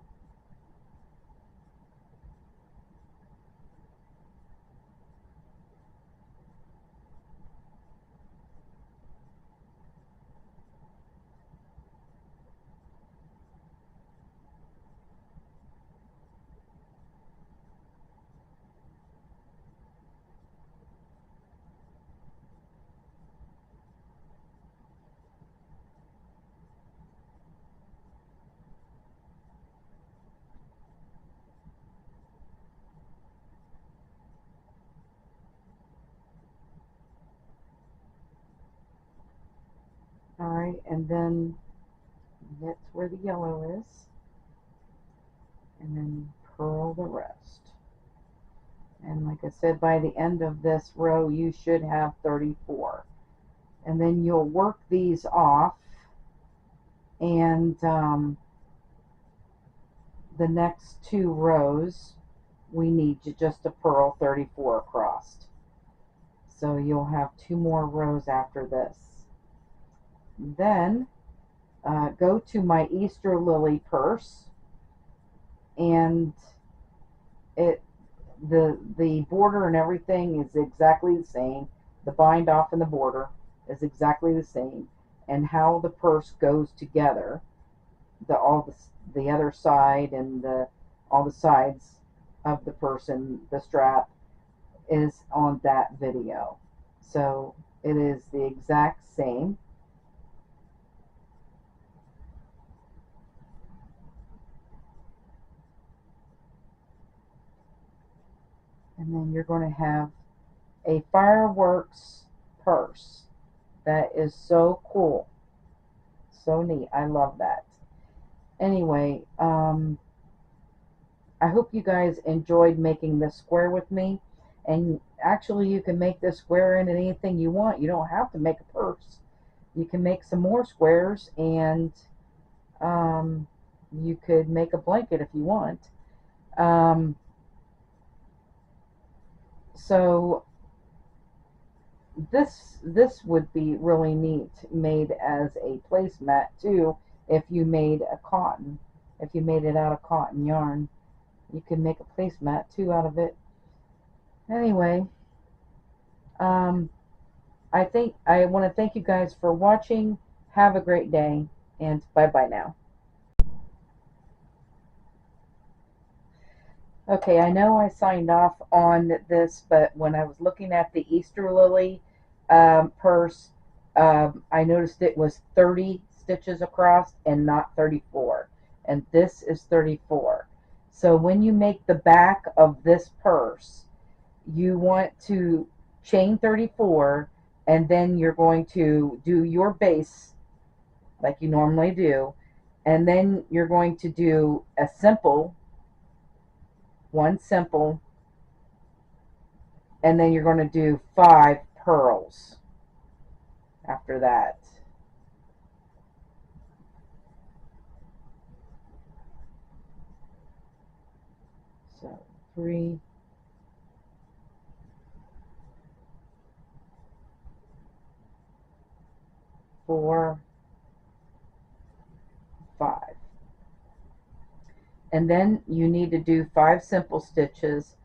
Alright, and then knit where the yellow is, and then purl the rest. And like I said, by the end of this row, you should have 34. And then you'll work these off, and the next 2 rows, we need just to purl 34 across. So you'll have 2 more rows after this. Then go to my Easter lily purse, and the border and everything is exactly the same. The bind off and the border is exactly the same, and how the purse goes together, the other side and all the sides of the purse and the strap is on that video. So it is the exact same. And then you're going to have a fireworks purse. That is so cool. So neat. I love that. Anyway, I hope you guys enjoyed making this square with me. And actually, you can make this square into anything you want. You don't have to make a purse. You can make some more squares, and um, you could make a blanket if you want. Um, so this would be really neat made as a placemat too. If you made a cotton, if you made it out of cotton yarn, you can make a placemat too out of it. Anyway, um, I think I want to thank you guys for watching. Have a great day, and bye bye now. Okay, I know I signed off on this, but when I was looking at the Easter Lily purse, I noticed it was 30 stitches across and not 34. And this is 34. So when you make the back of this purse, you want to chain 34, and then you're going to do your base like you normally do, and then you're going to do a simple, one simple, and then you're going to do 5 pearls after that. So 3, 4, 5. And then you need to do 5 simple stitches.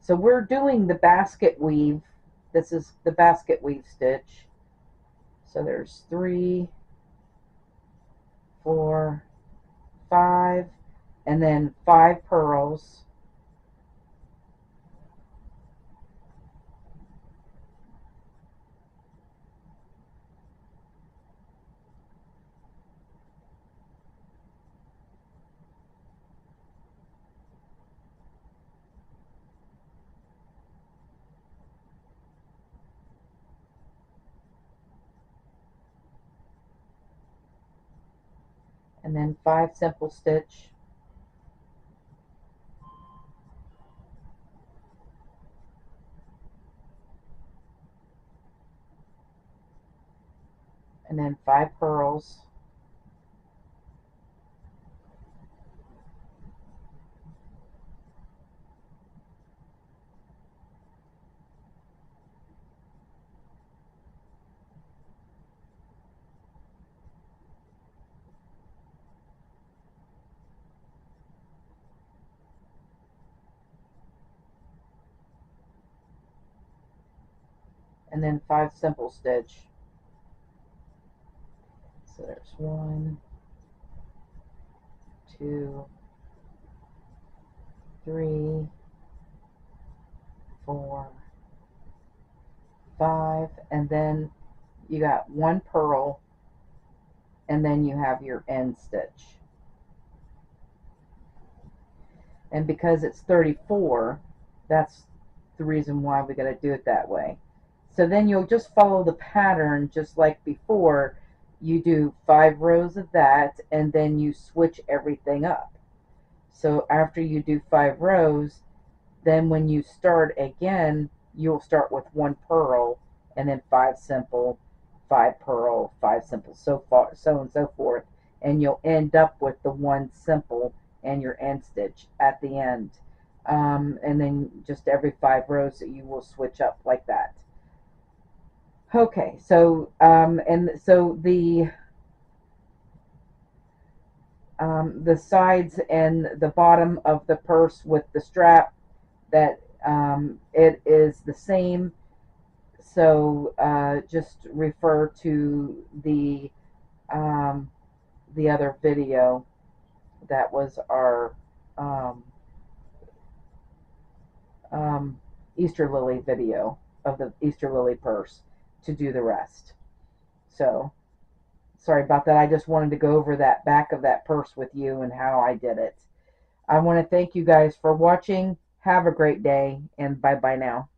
So we're doing the basket weave. This is the basket weave stitch. So there's 3, 4, 5, and then 5 pearls. And then 5 simple stitch, and then 5 pearls, and then 5 simple stitch. So there's 1, 2, 3, 4, 5, and then you got 1 pearl, and then you have your end stitch. And because it's 34, that's the reason why we got to do it that way. So then you'll just follow the pattern just like before. You do 5 rows of that, and then you switch everything up. So after you do 5 rows, then when you start again, you'll start with 1 pearl, and then 5 simple, 5 pearl, 5 simple, so far, so and so forth, and you'll end up with the 1 simple and your end stitch at the end. And then just every 5 rows that you will switch up like that. Okay, so and so the sides and the bottom of the purse with the strap, that it is the same. So just refer to the other video that was our um, Easter Lily video of the Easter Lily purse to do the rest. So sorry about that. I just wanted to go over that back of that purse with you and how I did it. I want to thank you guys for watching. Have a great day, and bye bye now.